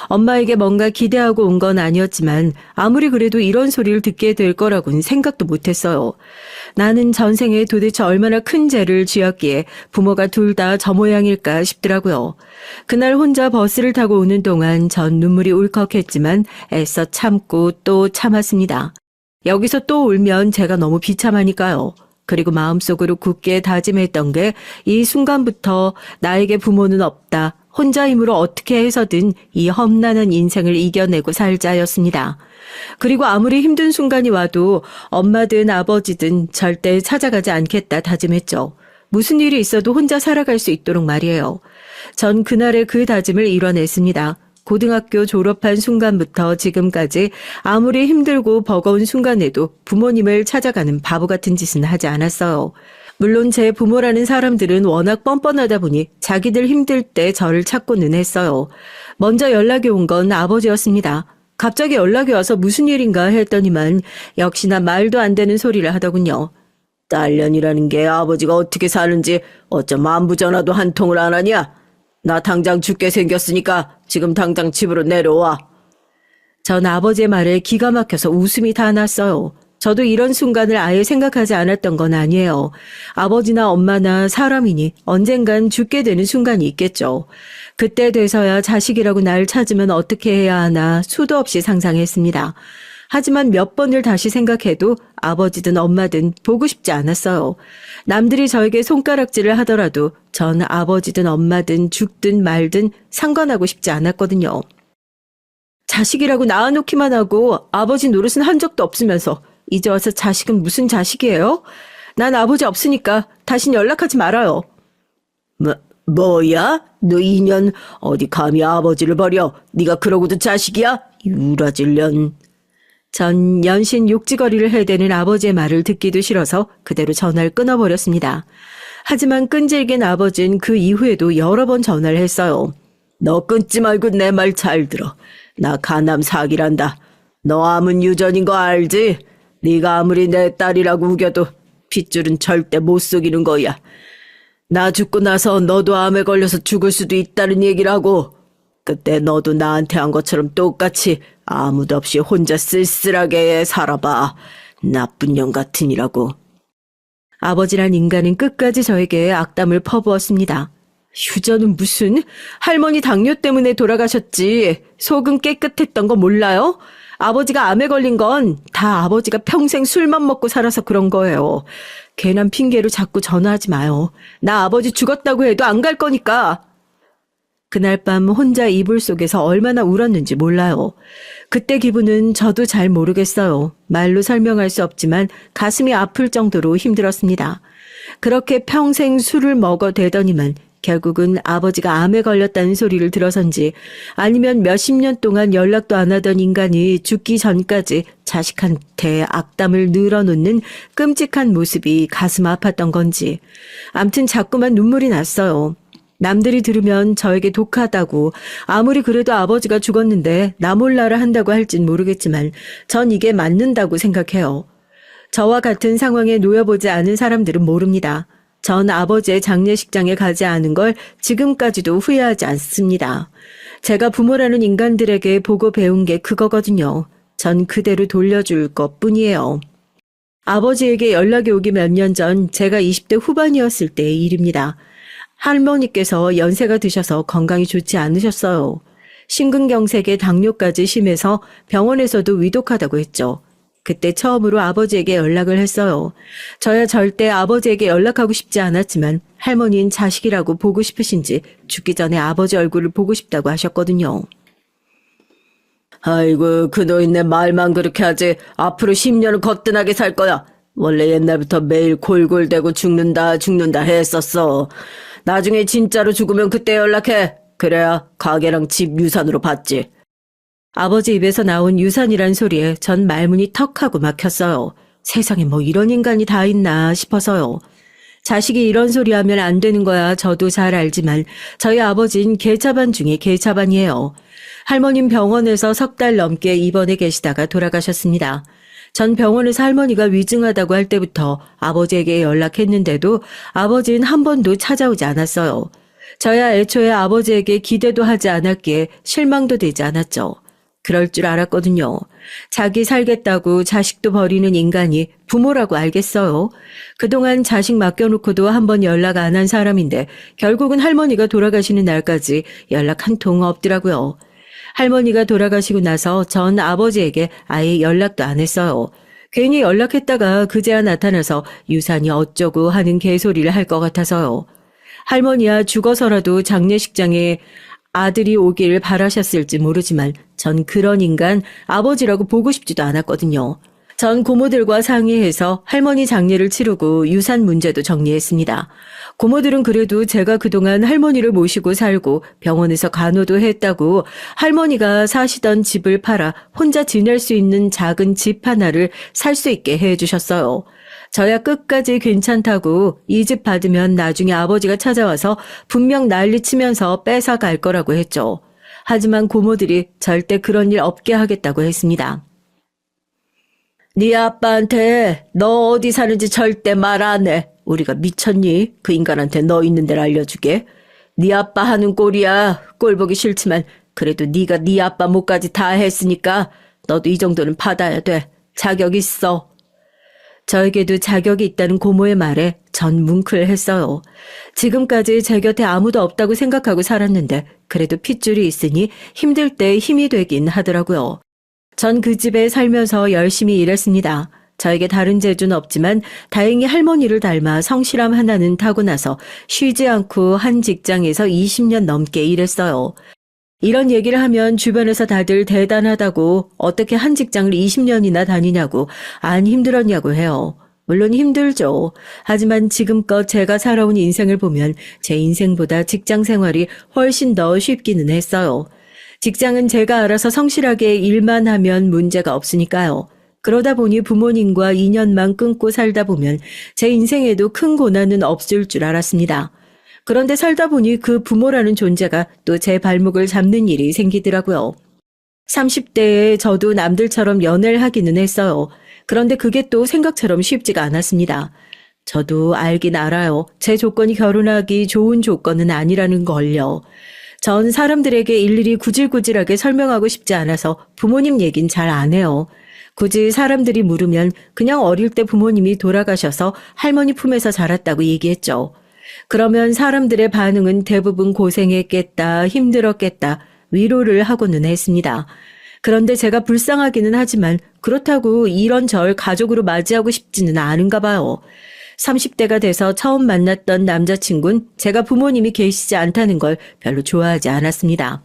Speaker 1: 엄마에게 뭔가 기대하고 온 건 아니었지만 아무리 그래도 이런 소리를 듣게 될 거라고는 생각도 못했어요. 나는 전생에 도대체 얼마나 큰 죄를 지었기에 부모가 둘 다 저 모양일까 싶더라고요. 그날 혼자 버스를 타고 오는 동안 전 눈물이 울컥했지만 애써 참고 또 참았습니다. 여기서 또 울면 제가 너무 비참하니까요. 그리고 마음속으로 굳게 다짐했던 게 이 순간부터 나에게 부모는 없다. 혼자 힘으로 어떻게 해서든 이 험난한 인생을 이겨내고 살자였습니다. 그리고 아무리 힘든 순간이 와도 엄마든 아버지든 절대 찾아가지 않겠다 다짐했죠. 무슨 일이 있어도 혼자 살아갈 수 있도록 말이에요. 전 그날의 그 다짐을 이뤄냈습니다. 고등학교 졸업한 순간부터 지금까지 아무리 힘들고 버거운 순간에도 부모님을 찾아가는 바보 같은 짓은 하지 않았어요. 물론 제 부모라는 사람들은 워낙 뻔뻔하다 보니 자기들 힘들 때 저를 찾고는 했어요. 먼저 연락이 온 건 아버지였습니다. 갑자기 연락이 와서 무슨 일인가 했더니만 역시나 말도 안 되는 소리를 하더군요. 딸년이라는 게 아버지가 어떻게 사는지 어쩜 안부 전화도 한 통을 안 하냐? 나 당장 죽게 생겼으니까 지금 당장 집으로 내려와. 전 아버지의 말에 기가 막혀서 웃음이 다 났어요. 저도 이런 순간을 아예 생각하지 않았던 건 아니에요. 아버지나 엄마나 사람이니 언젠간 죽게 되는 순간이 있겠죠. 그때 돼서야 자식이라고 날 찾으면 어떻게 해야 하나 수도 없이 상상했습니다. 하지만 몇 번을 다시 생각해도 아버지든 엄마든 보고 싶지 않았어요. 남들이 저에게 손가락질을 하더라도 전 아버지든 엄마든 죽든 말든 상관하고 싶지 않았거든요. 자식이라고 낳아놓기만 하고 아버지 노릇은 한 적도 없으면서 이제 와서 자식은 무슨 자식이에요? 난 아버지 없으니까 다신 연락하지 말아요. 뭐야? 너 2년 어디 감히 아버지를 버려? 네가 그러고도 자식이야? 유라질년. 전 연신 욕지거리를 해대는 아버지의 말을 듣기도 싫어서 그대로 전화를 끊어버렸습니다. 하지만 끈질긴 아버지는 그 이후에도 여러 번 전화를 했어요. 너 끊지 말고 내 말 잘 들어. 나 간암 사기란다. 너 암은 유전인 거 알지? 네가 아무리 내 딸이라고 우겨도 핏줄은 절대 못 속이는 거야. 나 죽고 나서 너도 암에 걸려서 죽을 수도 있다는 얘기라고. 그때 너도 나한테 한 것처럼 똑같이 아무도 없이 혼자 쓸쓸하게 살아봐. 나쁜 년 같으니라고. 아버지란 인간은 끝까지 저에게 악담을 퍼부었습니다. 유전은 무슨? 할머니 당뇨 때문에 돌아가셨지. 속은 깨끗했던 거 몰라요? 아버지가 암에 걸린 건 다 아버지가 평생 술만 먹고 살아서 그런 거예요. 괜한 핑계로 자꾸 전화하지 마요. 나 아버지 죽었다고 해도 안 갈 거니까. 그날 밤 혼자 이불 속에서 얼마나 울었는지 몰라요. 그때 기분은 저도 잘 모르겠어요. 말로 설명할 수 없지만 가슴이 아플 정도로 힘들었습니다. 그렇게 평생 술을 먹어대더니만 결국은 아버지가 암에 걸렸다는 소리를 들어선지 아니면 몇십 년 동안 연락도 안 하던 인간이 죽기 전까지 자식한테 악담을 늘어놓는 끔찍한 모습이 가슴 아팠던 건지 암튼 자꾸만 눈물이 났어요. 남들이 들으면 저에게 독하다고 아무리 그래도 아버지가 죽었는데 나 몰라라 한다고 할진 모르겠지만 전 이게 맞는다고 생각해요. 저와 같은 상황에 놓여보지 않은 사람들은 모릅니다. 전 아버지의 장례식장에 가지 않은 걸 지금까지도 후회하지 않습니다. 제가 부모라는 인간들에게 보고 배운 게 그거거든요. 전 그대로 돌려줄 것뿐이에요. 아버지에게 연락이 오기 몇 년 전 제가 20대 후반이었을 때의 일입니다. 할머니께서 연세가 드셔서 건강이 좋지 않으셨어요. 심근경색에 당뇨까지 심해서 병원에서도 위독하다고 했죠. 그때 처음으로 아버지에게 연락을 했어요. 저야 절대 아버지에게 연락하고 싶지 않았지만 할머니는 자식이라고 보고 싶으신지 죽기 전에 아버지 얼굴을 보고 싶다고 하셨거든요. 아이고 그 노인네 말만 그렇게 하지 앞으로 10년을 거뜬하게 살 거야. 원래 옛날부터 매일 골골대고 죽는다 했었어. 나중에 진짜로 죽으면 그때 연락해. 그래야 가게랑 집 유산으로 받지. 아버지 입에서 나온 유산이란 소리에 전 말문이 턱하고 막혔어요. 세상에 뭐 이런 인간이 다 있나 싶어서요. 자식이 이런 소리 하면 안 되는 거야 저도 잘 알지만 저희 아버진 개차반 중에 개차반이에요. 할머님 병원에서 석 달 넘게 입원해 계시다가 돌아가셨습니다. 전 병원에서 할머니가 위중하다고 할 때부터 아버지에게 연락했는데도 아버지는 한 번도 찾아오지 않았어요. 저야 애초에 아버지에게 기대도 하지 않았기에 실망도 되지 않았죠. 그럴 줄 알았거든요. 자기 살겠다고 자식도 버리는 인간이 부모라고 알겠어요. 그동안 자식 맡겨놓고도 한 번 연락 안 한 사람인데 결국은 할머니가 돌아가시는 날까지 연락 한 통 없더라고요. 할머니가 돌아가시고 나서 전 아버지에게 아예 연락도 안 했어요. 괜히 연락했다가 그제야 나타나서 유산이 어쩌고 하는 개소리를 할 것 같아서요. 할머니야 죽어서라도 장례식장에 아들이 오길 바라셨을지 모르지만 전 그런 인간 아버지라고 보고 싶지도 않았거든요. 전 고모들과 상의해서 할머니 장례를 치르고 유산 문제도 정리했습니다. 고모들은 그래도 제가 그동안 할머니를 모시고 살고 병원에서 간호도 했다고 할머니가 사시던 집을 팔아 혼자 지낼 수 있는 작은 집 하나를 살 수 있게 해주셨어요. 저야 끝까지 괜찮다고 이 집 받으면 나중에 아버지가 찾아와서 분명 난리치면서 뺏어갈 거라고 했죠. 하지만 고모들이 절대 그런 일 없게 하겠다고 했습니다. 네 아빠한테 너 어디 사는지 절대 말 안 해. 우리가 미쳤니? 그 인간한테 너 있는 데를 알려주게. 네 아빠 하는 꼴이야. 꼴 보기 싫지만 그래도 네가 네 아빠 몫까지 다 했으니까 너도 이 정도는 받아야 돼. 자격 있어. 저에게도 자격이 있다는 고모의 말에 전 뭉클했어요. 지금까지 제 곁에 아무도 없다고 생각하고 살았는데 그래도 핏줄이 있으니 힘들 때 힘이 되긴 하더라고요. 전 그 집에 살면서 열심히 일했습니다. 저에게 다른 재주는 없지만 다행히 할머니를 닮아 성실함 하나는 타고나서 쉬지 않고 한 직장에서 20년 넘게 일했어요. 이런 얘기를 하면 주변에서 다들 대단하다고 어떻게 한 직장을 20년이나 다니냐고 안 힘들었냐고 해요. 물론 힘들죠. 하지만 지금껏 제가 살아온 인생을 보면 제 인생보다 직장 생활이 훨씬 더 쉽기는 했어요. 직장은 제가 알아서 성실하게 일만 하면 문제가 없으니까요. 그러다 보니 부모님과 인연만 끊고 살다 보면 제 인생에도 큰 고난은 없을 줄 알았습니다. 그런데 살다 보니 그 부모라는 존재가 또 제 발목을 잡는 일이 생기더라고요. 30대에 저도 남들처럼 연애를 하기는 했어요. 그런데 그게 또 생각처럼 쉽지가 않았습니다. 저도 알긴 알아요. 제 조건이 결혼하기 좋은 조건은 아니라는 걸요. 전 사람들에게 일일이 구질구질하게 설명하고 싶지 않아서 부모님 얘긴 잘 안 해요. 굳이 사람들이 물으면 그냥 어릴 때 부모님이 돌아가셔서 할머니 품에서 자랐다고 얘기했죠. 그러면 사람들의 반응은 대부분 고생했겠다, 힘들었겠다, 위로를 하고는 했습니다. 그런데 제가 불쌍하기는 하지만 그렇다고 이런저런 가족으로 맞이하고 싶지는 않은가 봐요. 30대가 돼서 처음 만났던 남자친구는 제가 부모님이 계시지 않다는 걸 별로 좋아하지 않았습니다.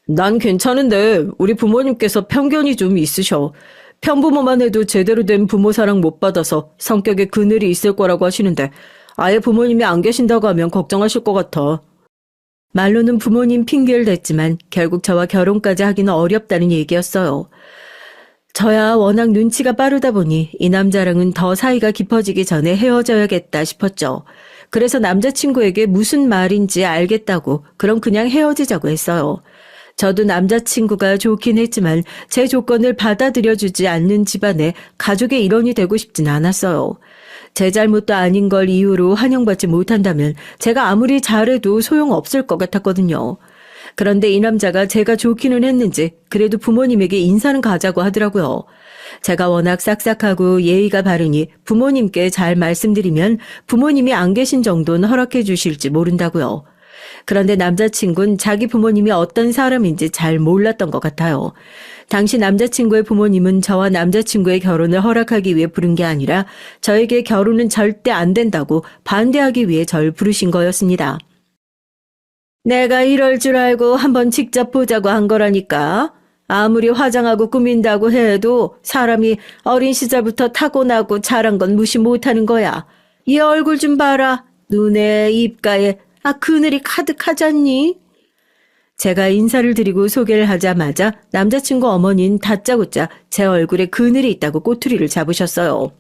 Speaker 1: 난 괜찮은데 우리 부모님께서 편견이 좀 있으셔. 편부모만 해도 제대로 된 부모 사랑 못 받아서 성격에 그늘이 있을 거라고 하시는데 아예 부모님이 안 계신다고 하면 걱정하실 것 같아. 말로는 부모님 핑계를 댔지만 결국 저와 결혼까지 하기는 어렵다는 얘기였어요. 저야 워낙 눈치가 빠르다 보니 이 남자랑은 더 사이가 깊어지기 전에 헤어져야겠다 싶었죠. 그래서 남자친구에게 무슨 말인지 알겠다고 그럼 그냥 헤어지자고 했어요. 저도 남자친구가 좋긴 했지만 제 조건을 받아들여주지 않는 집안에 가족의 일원이 되고 싶진 않았어요. 제 잘못도 아닌 걸 이유로 환영받지 못한다면 제가 아무리 잘해도 소용없을 것 같았거든요. 그런데 이 남자가 제가 좋기는 했는지 그래도 부모님에게 인사는 가자고 하더라고요. 제가 워낙 싹싹하고 예의가 바르니 부모님께 잘 말씀드리면 부모님이 안 계신 정도는 허락해 주실지 모른다고요. 그런데 남자친구는 자기 부모님이 어떤 사람인지 잘 몰랐던 것 같아요. 당시 남자친구의 부모님은 저와 남자친구의 결혼을 허락하기 위해 부른 게 아니라 저에게 결혼은 절대 안 된다고 반대하기 위해 절 부르신 거였습니다. 내가 이럴 줄 알고 한번 직접 보자고 한 거라니까. 아무리 화장하고 꾸민다고 해도 사람이 어린 시절부터 타고나고 자란 건 무시 못하는 거야. 이 얼굴 좀 봐라. 눈에 입가에 그늘이 가득하잖니? 제가 인사를 드리고 소개를 하자마자 남자친구 어머니는 다짜고짜 제 얼굴에 그늘이 있다고 꼬투리를 잡으셨어요.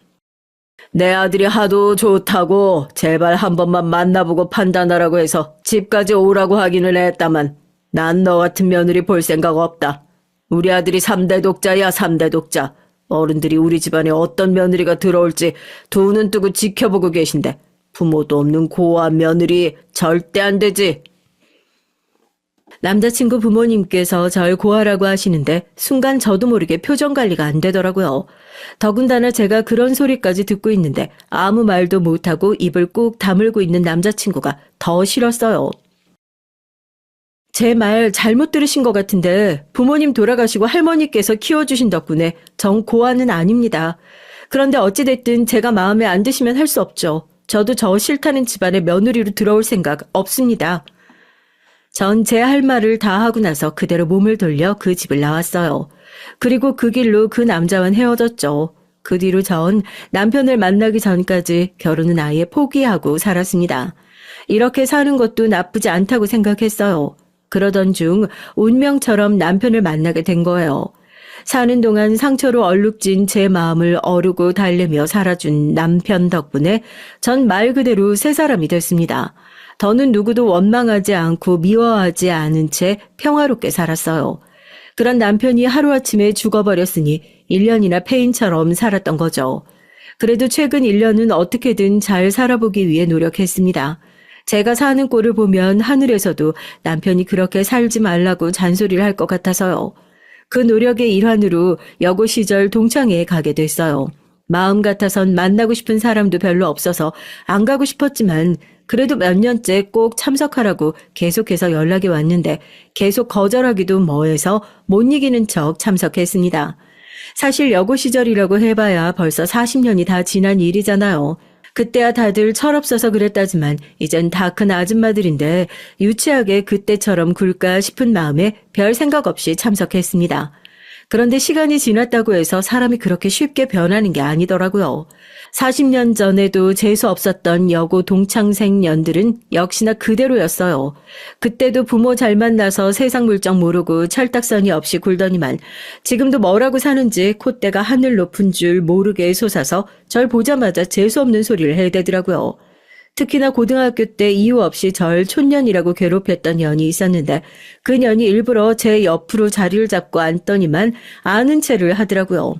Speaker 1: 내 아들이 하도 좋다고 제발 한 번만 만나보고 판단하라고 해서 집까지 오라고 하기는 했다만 난 너 같은 며느리 볼 생각 없다. 우리 아들이 3대 독자야, 3대 독자. 어른들이 우리 집안에 어떤 며느리가 들어올지 두 눈 뜨고 지켜보고 계신데 부모도 없는 고아한 며느리 절대 안 되지. 남자친구 부모님께서 절 고아라고 하시는데 순간 저도 모르게 표정 관리가 안 되더라고요. 더군다나 제가 그런 소리까지 듣고 있는데 아무 말도 못하고 입을 꾹 다물고 있는 남자친구가 더 싫었어요. 제 말 잘못 들으신 것 같은데 부모님 돌아가시고 할머니께서 키워주신 덕분에 전 고아는 아닙니다. 그런데 어찌됐든 제가 마음에 안 드시면 할 수 없죠. 저도 저 싫다는 집안에 며느리로 들어올 생각 없습니다. 전 제 할 말을 다 하고 나서 그대로 몸을 돌려 그 집을 나왔어요. 그리고 그 길로 그 남자와는 헤어졌죠. 그 뒤로 전 남편을 만나기 전까지 결혼은 아예 포기하고 살았습니다. 이렇게 사는 것도 나쁘지 않다고 생각했어요. 그러던 중 운명처럼 남편을 만나게 된 거예요. 사는 동안 상처로 얼룩진 제 마음을 어루고 달래며 살아준 남편 덕분에 전 말 그대로 새 사람이 됐습니다. 더는 누구도 원망하지 않고 미워하지 않은 채 평화롭게 살았어요. 그런 남편이 하루아침에 죽어버렸으니 1년이나 폐인처럼 살았던 거죠. 그래도 최근 1년은 어떻게든 잘 살아보기 위해 노력했습니다. 제가 사는 꼴을 보면 하늘에서도 남편이 그렇게 살지 말라고 잔소리를 할 것 같아서요. 그 노력의 일환으로 여고 시절 동창회에 가게 됐어요. 마음 같아선 만나고 싶은 사람도 별로 없어서 안 가고 싶었지만 그래도 몇 년째 꼭 참석하라고 계속해서 연락이 왔는데 계속 거절하기도 뭐해서 못 이기는 척 참석했습니다. 사실 여고 시절이라고 해봐야 벌써 40년이 다 지난 일이잖아요. 그때야 다들 철없어서 그랬다지만 이젠 다 큰 아줌마들인데 유치하게 그때처럼 굴까 싶은 마음에 별 생각 없이 참석했습니다. 그런데 시간이 지났다고 해서 사람이 그렇게 쉽게 변하는 게 아니더라고요. 40년 전에도 재수 없었던 여고 동창생 년들은 역시나 그대로였어요. 그때도 부모 잘 만나서 세상 물정 모르고 철딱서니 없이 굴더니만 지금도 뭐라고 사는지 콧대가 하늘 높은 줄 모르게 솟아서 절 보자마자 재수 없는 소리를 해대더라고요. 특히나 고등학교 때 이유 없이 절 촌년이라고 괴롭혔던 년이 있었는데 그 년이 일부러 제 옆으로 자리를 잡고 앉더니만 아는 체를 하더라고요.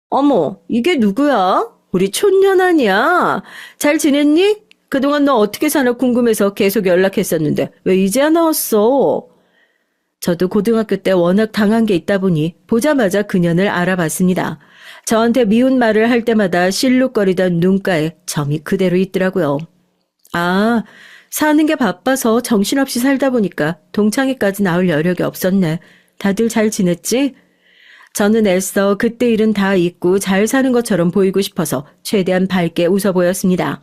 Speaker 1: 어머, 이게 누구야? 우리 촌년 아니야? 잘 지냈니? 그동안 너 어떻게 사나 궁금해서 계속 연락했었는데 왜 이제야 나왔어? 저도 고등학교 때 워낙 당한 게 있다 보니 보자마자 그년을 알아봤습니다. 저한테 미운 말을 할 때마다 실룩거리던 눈가에 점이 그대로 있더라고요. 아, 사는 게 바빠서 정신없이 살다 보니까 동창회까지 나올 여력이 없었네. 다들 잘 지냈지? 저는 애써 그때 일은 다 잊고 잘 사는 것처럼 보이고 싶어서 최대한 밝게 웃어 보였습니다.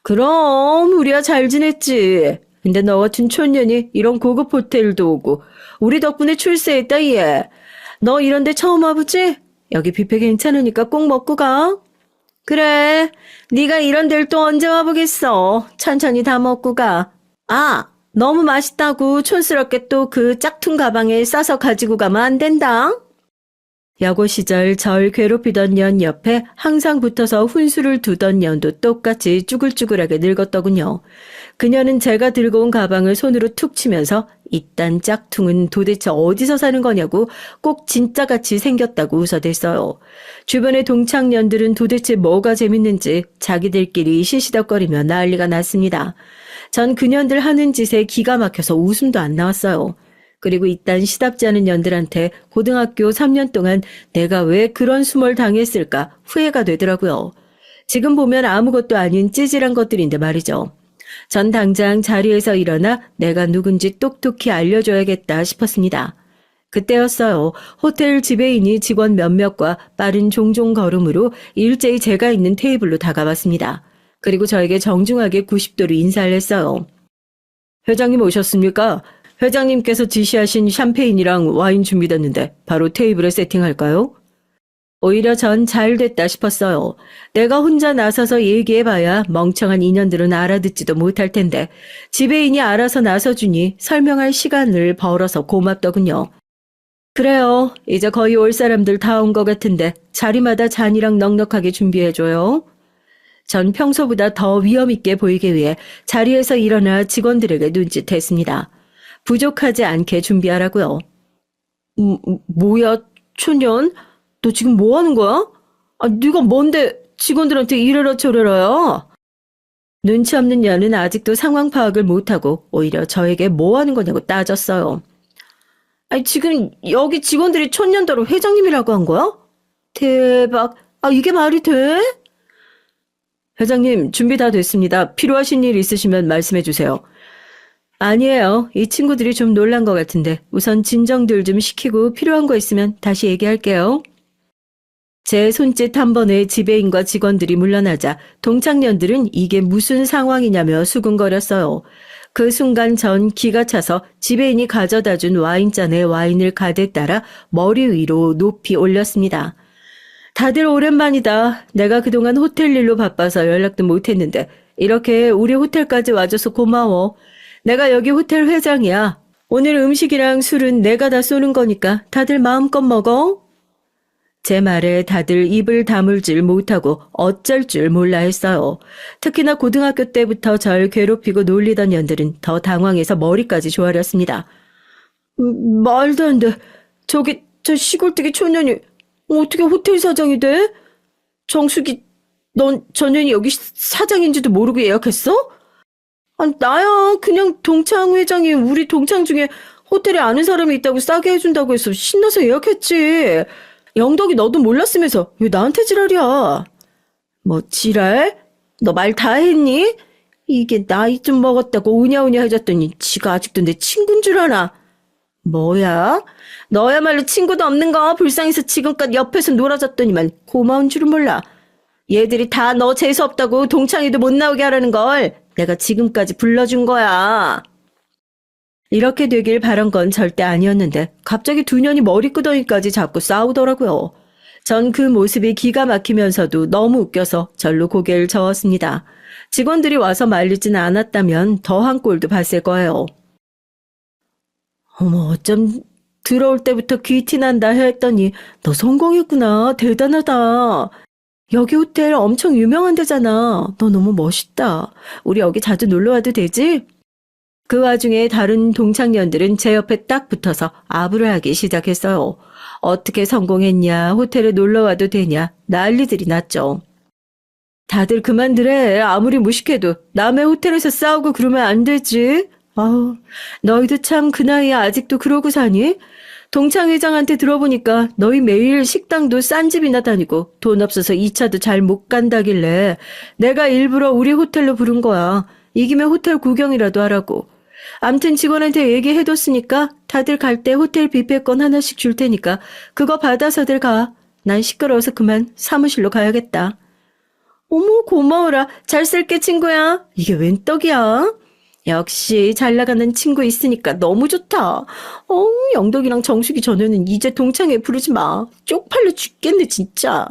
Speaker 1: 그럼 우리야 잘 지냈지. 근데 너 같은 촌년이 이런 고급 호텔도 오고 우리 덕분에 출세했다 얘. 너 이런 데 처음 와보지? 여기 뷔페 괜찮으니까 꼭 먹고 가. 그래, 네가 이런 데를 또 언제 와보겠어. 천천히 다 먹고 가. 아, 너무 맛있다고 촌스럽게 또 그 짝퉁 가방에 싸서 가지고 가면 안 된다. 여고 시절 절 괴롭히던 년 옆에 항상 붙어서 훈수를 두던 년도 똑같이 쭈글쭈글하게 늙었더군요. 그녀는 제가 들고 온 가방을 손으로 툭 치면서 이딴 짝퉁은 도대체 어디서 사는 거냐고 꼭 진짜같이 생겼다고 웃어댔어요. 주변의 동창년들은 도대체 뭐가 재밌는지 자기들끼리 시시덕거리며 난리가 났습니다. 전 그년들 하는 짓에 기가 막혀서 웃음도 안 나왔어요. 그리고 이딴 시답지 않은 년들한테 고등학교 3년 동안 내가 왜 그런 수모를 당했을까 후회가 되더라고요. 지금 보면 아무것도 아닌 찌질한 것들인데 말이죠. 전 당장 자리에서 일어나 내가 누군지 똑똑히 알려줘야겠다 싶었습니다. 그때였어요. 호텔 지배인이 직원 몇몇과 빠른 종종 걸음으로 일제히 제가 있는 테이블로 다가왔습니다. 그리고 저에게 정중하게 90도로 인사를 했어요. 회장님 오셨습니까? 회장님께서 지시하신 샴페인이랑 와인 준비됐는데 바로 테이블에 세팅할까요? 오히려 전 잘됐다 싶었어요. 내가 혼자 나서서 얘기해봐야 멍청한 인연들은 알아듣지도 못할 텐데 지배인이 알아서 나서주니 설명할 시간을 벌어서 고맙더군요. 그래요. 이제 거의 올 사람들 다 온 것 같은데 자리마다 잔이랑 넉넉하게 준비해줘요. 전 평소보다 더 위험 있게 보이기 위해 자리에서 일어나 직원들에게 눈짓했습니다. 부족하지 않게 준비하라고요. 뭐야, 촌년? 너 지금 뭐 하는 거야? 아, 네가 뭔데 직원들한테 이래라 저래라야? 눈치 없는 년은 아직도 상황 파악을 못하고 오히려 저에게 뭐 하는 거냐고 따졌어요. 아니, 지금 여기 직원들이 천년도로 회장님이라고 한 거야? 대박. 아, 이게 말이 돼? 회장님, 준비 다 됐습니다. 필요하신 일 있으시면 말씀해 주세요. 아니에요. 이 친구들이 좀 놀란 것 같은데 우선 진정들 좀 시키고 필요한 거 있으면 다시 얘기할게요. 제 손짓 한 번에 지배인과 직원들이 물러나자 동창년들은 이게 무슨 상황이냐며 수군거렸어요. 그 순간 전 기가 차서 지배인이 가져다 준 와인잔에 와인을 가득 따라 머리 위로 높이 올렸습니다. 다들 오랜만이다. 내가 그동안 호텔 일로 바빠서 연락도 못했는데 이렇게 우리 호텔까지 와줘서 고마워. 내가 여기 호텔 회장이야. 오늘 음식이랑 술은 내가 다 쏘는 거니까 다들 마음껏 먹어. 제 말에 다들 입을 다물질 못하고 어쩔 줄 몰라 했어요. 특히나 고등학교 때부터 절 괴롭히고 놀리던 년들은 더 당황해서 머리까지 조아렸습니다. 말도 안 돼. 저 시골뜨기 초년이 어떻게 호텔 사장이 돼? 정숙이, 넌 전현이 여기 사장인지도 모르고 예약했어? 아니, 나야 그냥 동창 회장이 우리 동창 중에 호텔에 아는 사람이 있다고 싸게 해준다고 해서 신나서 예약했지. 영덕이 너도 몰랐으면서 왜 나한테 지랄이야? 뭐 지랄? 너 말 다 했니? 이게 나이 좀 먹었다고 우냐우냐 해줬더니 지가 아직도 내 친구인 줄 아나? 뭐야? 너야말로 친구도 없는 거 불쌍해서 지금껏 옆에서 놀아줬더니만 고마운 줄은 몰라. 얘들이 다 너 재수없다고 동창회도 못 나오게 하라는 걸 내가 지금까지 불러준 거야. 이렇게 되길 바란 건 절대 아니었는데 갑자기 두 년이 머리끄덩이까지 잡고 싸우더라고요. 전 그 모습이 기가 막히면서도 너무 웃겨서 절로 고개를 저었습니다. 직원들이 와서 말리지는 않았다면 더한 꼴도 봤을 거예요. 어머, 어쩜 들어올 때부터 귀티 난다 했더니 너 성공했구나. 대단하다. 여기 호텔 엄청 유명한 데잖아. 너 너무 멋있다. 우리 여기 자주 놀러 와도 되지? 그 와중에 다른 동창년들은 제 옆에 딱 붙어서 아부를 하기 시작했어요. 어떻게 성공했냐, 호텔에 놀러 와도 되냐, 난리들이 났죠. 다들 그만두래. 아무리 무식해도 남의 호텔에서 싸우고 그러면 안 되지. 아우, 너희도 참 그 나이에 아직도 그러고 사니? 동창 회장한테 들어보니까 너희 매일 식당도 싼 집이나 다니고 돈 없어서 2차도 잘 못 간다길래 내가 일부러 우리 호텔로 부른 거야. 이기면 호텔 구경이라도 하라고. 암튼 직원한테 얘기해뒀으니까 다들 갈 때 호텔 뷔페권 하나씩 줄 테니까 그거 받아서들 가. 난 시끄러워서 그만 사무실로 가야겠다. 어머, 고마워라. 잘 쓸게 친구야. 이게 웬 떡이야? 역시 잘 나가는 친구 있으니까 너무 좋다. 영덕이랑 정숙이 전에는 이제 동창회 부르지 마. 쪽팔려 죽겠네 진짜.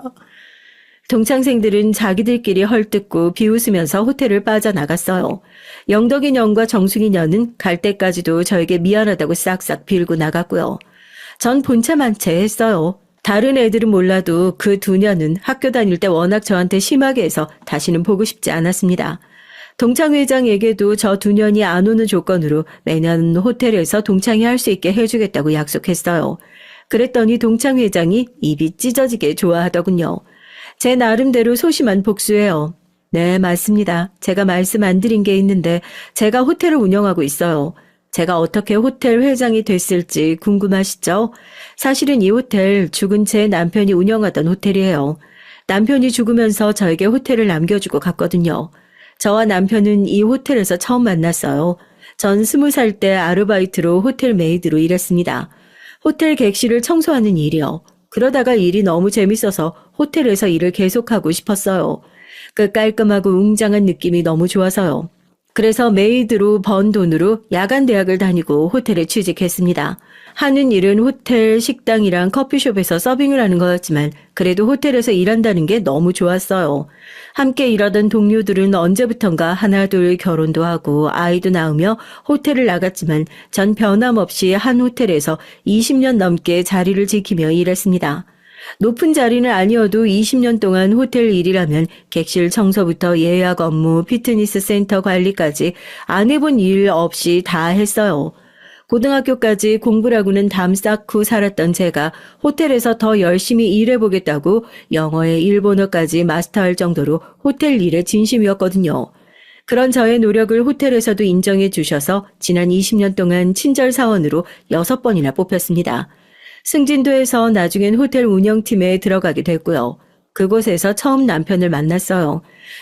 Speaker 1: 동창생들은 자기들끼리 헐뜯고 비웃으면서 호텔을 빠져나갔어요. 영덕이 년과 정숙이 년은 갈 때까지도 저에게 미안하다고 싹싹 빌고 나갔고요. 전 본체만체 했어요. 다른 애들은 몰라도 그 두 년은 학교 다닐 때 워낙 저한테 심하게 해서 다시는 보고 싶지 않았습니다. 동창회장에게도 저 두 년이 안 오는 조건으로 매년 호텔에서 동창회 할 수 있게 해주겠다고 약속했어요. 그랬더니 동창회장이 입이 찢어지게 좋아하더군요. 제 나름대로 소심한 복수예요. 네, 맞습니다. 제가 말씀 안 드린 게 있는데 제가 호텔을 운영하고 있어요. 제가 어떻게 호텔 회장이 됐을지 궁금하시죠? 사실은 이 호텔 죽은 제 남편이 운영하던 호텔이에요. 남편이 죽으면서 저에게 호텔을 남겨주고 갔거든요. 저와 남편은 이 호텔에서 처음 만났어요. 전 20살 때 아르바이트로 호텔 메이드로 일했습니다. 호텔 객실을 청소하는 일이요. 그러다가 일이 너무 재밌어서 호텔에서 일을 계속하고 싶었어요. 그 깔끔하고 웅장한 느낌이 너무 좋아서요. 그래서 메이드로 번 돈으로 야간 대학을 다니고 호텔에 취직했습니다. 하는 일은 호텔 식당이랑 커피숍에서 서빙을 하는 거였지만 그래도 호텔에서 일한다는 게 너무 좋았어요. 함께 일하던 동료들은 언제부턴가 하나둘 결혼도 하고 아이도 낳으며 호텔을 나갔지만 전 변함없이 한 호텔에서 20년 넘게 자리를 지키며 일했습니다. 높은 자리는 아니어도 20년 동안 호텔 일이라면 객실 청소부터 예약 업무, 피트니스 센터 관리까지 안 해본 일 없이 다 했어요. 고등학교까지 공부라고는 담 쌓고 살았던 제가 호텔에서 더 열심히 일해보겠다고 영어에 일본어까지 마스터할 정도로 호텔 일에 진심이었거든요. 그런 저의 노력을 호텔에서도 인정해 주셔서 지난 20년 동안 친절 사원으로 6번이나 뽑혔습니다. 승진도 해서 나중엔 호텔 운영팀에 들어가게 됐고요. 그곳에서 처음 남편을 만났어요.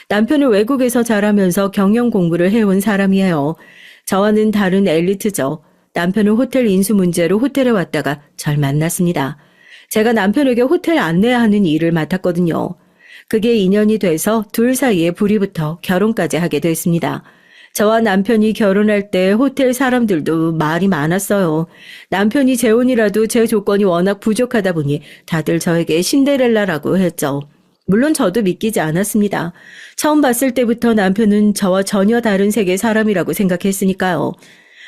Speaker 1: 남편은 외국에서 자라면서 경영 공부를 해온 사람이에요. 저와는 다른 엘리트죠. 남편은 호텔 인수 문제로 호텔에 왔다가 절 만났습니다. 제가 남편에게 호텔 안내하는 일을 맡았거든요. 그게 인연이 돼서 둘 사이에 불이 붙어 결혼까지 하게 됐습니다. 저와 남편이 결혼할 때 호텔 사람들도 말이 많았어요. 남편이 재혼이라도 제 조건이 워낙 부족하다 보니 다들 저에게 신데렐라라고 했죠. 물론 저도 믿기지 않았습니다. 처음 봤을 때부터 남편은 저와 전혀 다른 세계 사람이라고 생각했으니까요.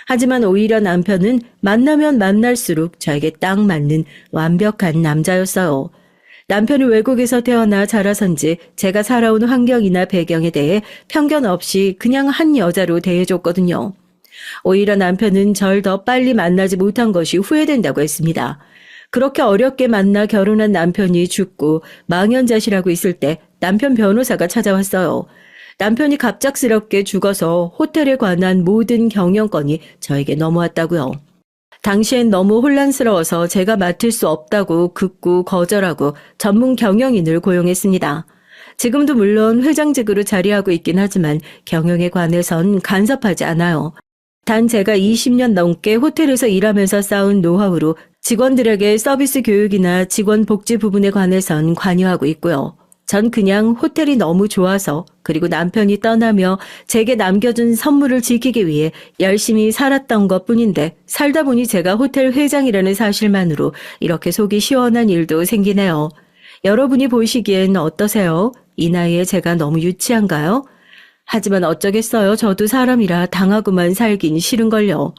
Speaker 1: 하지만 오히려 남편은 만나면 만날수록 저에게 딱 맞는 완벽한 남자였어요. 남편이 외국에서 태어나 자라선지 제가 살아온 환경이나 배경에 대해 편견 없이 그냥 한 여자로 대해줬거든요. 오히려 남편은 절 더 빨리 만나지 못한 것이 후회된다고 했습니다. 그렇게 어렵게 만나 결혼한 남편이 죽고 망연자실하고 있을 때 남편 변호사가 찾아왔어요. 남편이 갑작스럽게 죽어서 호텔에 관한 모든 경영권이 저에게 넘어왔다고요. 당시엔 너무 혼란스러워서 제가 맡을 수 없다고 극구 거절하고 전문 경영인을 고용했습니다. 지금도 물론 회장직으로 자리하고 있긴 하지만 경영에 관해선 간섭하지 않아요. 단 제가 20년 넘게 호텔에서 일하면서 쌓은 노하우로 직원들에게 서비스 교육이나 직원 복지 부분에 관해선 관여하고 있고요. 전 그냥 호텔이 너무 좋아서 그리고 남편이 떠나며 제게 남겨준 선물을 지키기 위해 열심히 살았던 것뿐인데 살다 보니 제가 호텔 회장이라는 사실만으로 이렇게 속이 시원한 일도 생기네요. 여러분이 보시기엔 어떠세요? 이 나이에 제가 너무 유치한가요? 하지만 어쩌겠어요. 저도 사람이라 당하고만 살긴 싫은걸요.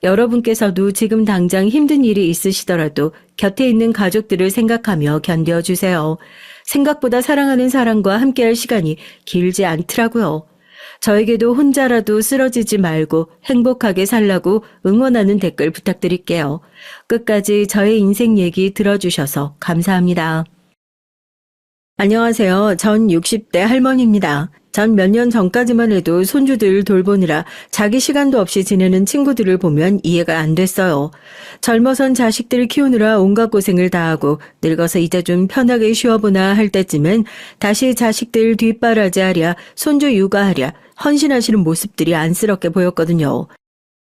Speaker 1: 여러분께서도 지금 당장 힘든 일이 있으시더라도 곁에 있는 가족들을 생각하며 견뎌주세요. 생각보다 사랑하는 사람과 함께할 시간이 길지 않더라고요. 저에게도 혼자라도 쓰러지지 말고 행복하게 살라고 응원하는 댓글 부탁드릴게요. 끝까지 저의 인생 얘기 들어주셔서 감사합니다. 안녕하세요. 전 60대 할머니입니다. 전 몇 년 전까지만 해도 손주들 돌보느라 자기 시간도 없이 지내는 친구들을 보면 이해가 안 됐어요. 젊어선 자식들 키우느라 온갖 고생을 다하고 늙어서 이제 좀 편하게 쉬어보나 할 때쯤엔 다시 자식들 뒷바라지하랴 손주 육아하랴 헌신하시는 모습들이 안쓰럽게 보였거든요.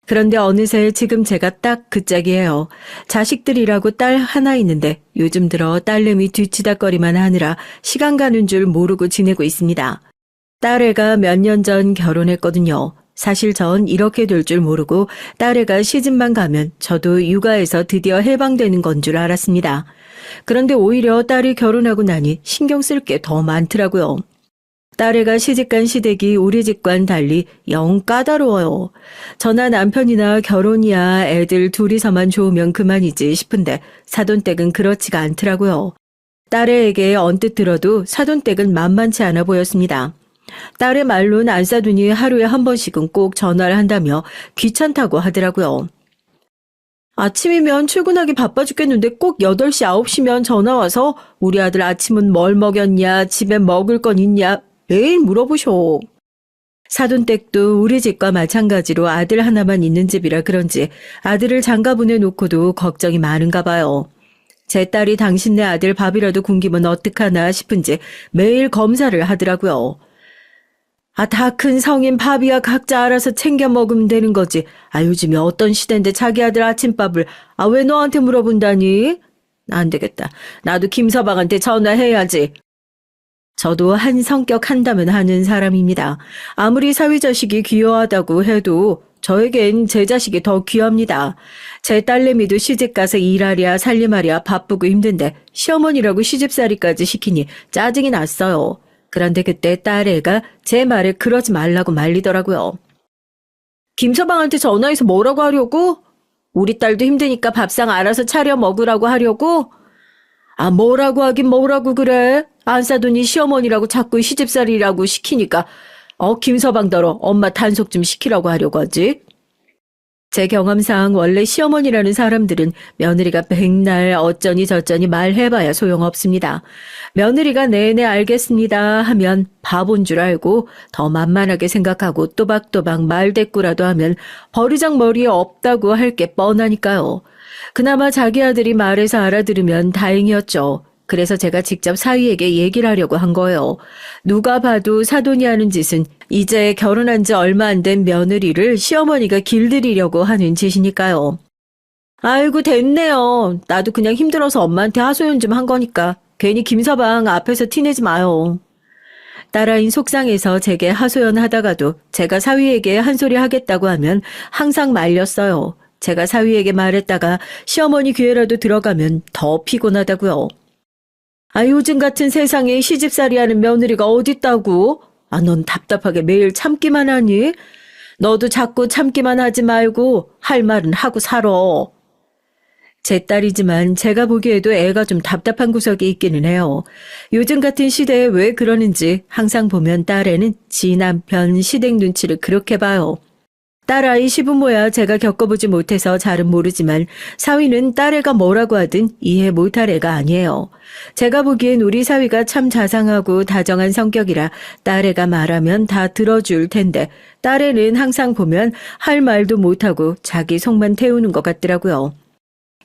Speaker 1: 그런데 어느새 지금 제가 딱 그 짝이에요. 자식들이라고 딸 하나 있는데 요즘 들어 딸내미 뒤치다거리만 하느라 시간 가는 줄 모르고 지내고 있습니다. 딸애가 몇 년 전 결혼했거든요. 사실 전 이렇게 될 줄 모르고 딸애가 시집만 가면 저도 육아에서 드디어 해방되는 건 줄 알았습니다. 그런데 오히려 딸이 결혼하고 나니 신경 쓸 게 더 많더라고요. 딸애가 시집간 시댁이 우리 집과는 달리 영 까다로워요. 저나 남편이나 결혼이야 애들 둘이서만 좋으면 그만이지 싶은데 사돈댁은 그렇지가 않더라고요. 딸애에게 언뜻 들어도 사돈댁은 만만치 않아 보였습니다. 딸의 말로는 안 싸두니 하루에 한 번씩은 꼭 전화를 한다며 귀찮다고 하더라고요. 아침이면 출근하기 바빠 죽겠는데 꼭 8시, 9시면 전화와서 우리 아들 아침은 뭘 먹였냐, 집에 먹을 건 있냐 매일 물어보셔. 사돈댁도 우리 집과 마찬가지로 아들 하나만 있는 집이라 그런지 아들을 장가 보내놓고도 걱정이 많은가 봐요. 제 딸이 당신네 아들 밥이라도 굶기면 어떡하나 싶은지 매일 검사를 하더라고요. 다 큰 성인 밥이야 각자 알아서 챙겨 먹으면 되는 거지. 요즘에 어떤 시대인데 자기 아들 아침밥을 왜 너한테 물어본다니? 안 되겠다. 나도 김서방한테 전화해야지. 저도 한 성격 한다면 하는 사람입니다. 아무리 사위자식이 귀여하다고 해도 저에겐 제 자식이 더 귀합니다. 제 딸내미도 시집가서 일하랴 살림하랴 바쁘고 힘든데 시어머니라고 시집살이까지 시키니 짜증이 났어요. 그런데 그때 딸애가 제 말에 그러지 말라고 말리더라고요. 김서방한테 전화해서 뭐라고 하려고? 우리 딸도 힘드니까 밥상 알아서 차려 먹으라고 하려고? 뭐라고 하긴 뭐라고 그래? 안 싸더니 시어머니라고 자꾸 시집살이라고 시키니까 김서방더러 엄마 단속 좀 시키라고 하려고 하지. 제 경험상 원래 시어머니라는 사람들은 며느리가 백날 어쩌니 저쩌니 말해봐야 소용없습니다. 며느리가 네네 알겠습니다 하면 바본 줄 알고 더 만만하게 생각하고 또박또박 말대꾸라도 하면 버르장머리에 없다고 할 게 뻔하니까요. 그나마 자기 아들이 말해서 알아들으면 다행이었죠. 그래서 제가 직접 사위에게 얘기를 하려고 한 거예요. 누가 봐도 사돈이 하는 짓은 이제 결혼한 지 얼마 안 된 며느리를 시어머니가 길들이려고 하는 짓이니까요. 아이고 됐네요. 나도 그냥 힘들어서 엄마한테 하소연 좀 한 거니까 괜히 김서방 앞에서 티내지 마요. 딸아인 속상해서 제게 하소연하다가도 제가 사위에게 한 소리 하겠다고 하면 항상 말렸어요. 제가 사위에게 말했다가 시어머니 귀에라도 들어가면 더 피곤하다고요. 아, 요즘 같은 세상에 시집살이 하는 며느리가 어딨다고? 아, 넌 답답하게 매일 참기만 하니? 너도 자꾸 참기만 하지 말고 할 말은 하고 살아. 제 딸이지만 제가 보기에도 애가 좀 답답한 구석이 있기는 해요. 요즘 같은 시대에 왜 그러는지 항상 보면 딸애는 지 남편 시댁 눈치를 그렇게 봐요. 딸아이 시부모야 제가 겪어보지 못해서 잘은 모르지만 사위는 딸애가 뭐라고 하든 이해 못할 애가 아니에요. 제가 보기엔 우리 사위가 참 자상하고 다정한 성격이라 딸애가 말하면 다 들어줄 텐데 딸애는 항상 보면 할 말도 못하고 자기 속만 태우는 것 같더라고요.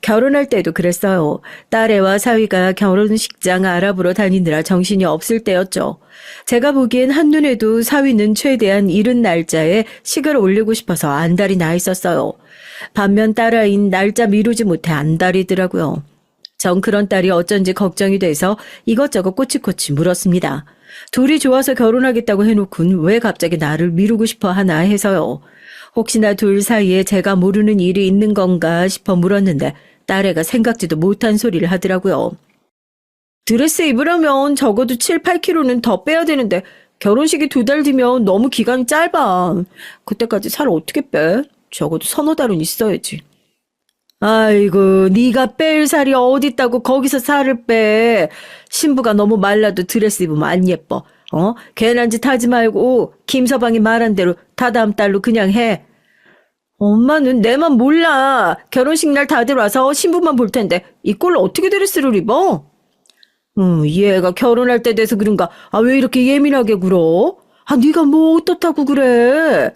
Speaker 1: 결혼할 때도 그랬어요. 딸애와 사위가 결혼식장 알아보러 다니느라 정신이 없을 때였죠. 제가 보기엔 한눈에도 사위는 최대한 이른 날짜에 식을 올리고 싶어서 안달이 나 있었어요. 반면 딸아인 날짜 미루지 못해 안달이더라고요. 전 그런 딸이 어쩐지 걱정이 돼서 이것저것 꼬치꼬치 물었습니다. 둘이 좋아서 결혼하겠다고 해놓고는 왜 갑자기 나를 미루고 싶어 하나 해서요. 혹시나 둘 사이에 제가 모르는 일이 있는 건가 싶어 물었는데 딸애가 생각지도 못한 소리를 하더라고요. 드레스 입으려면 적어도 7, 8kg는 더 빼야 되는데 결혼식이 2달 뒤면 너무 기간이 짧아. 그때까지 살 어떻게 빼? 적어도 서너 달은 있어야지. 아이고, 네가 뺄 살이 어딨다고 거기서 살을 빼. 신부가 너무 말라도 드레스 입으면 안 예뻐. 괜한 짓 하지 말고 김서방이 말한 대로 다다음 달로 그냥 해. 엄마는 내만 몰라. 결혼식 날 다들 와서 신부만 볼 텐데 이 꼴로 어떻게 드레스를 입어? 얘가 결혼할 때 돼서 그런가. 아, 왜 이렇게 예민하게 굴어? 아, 네가 뭐 어떻다고 그래?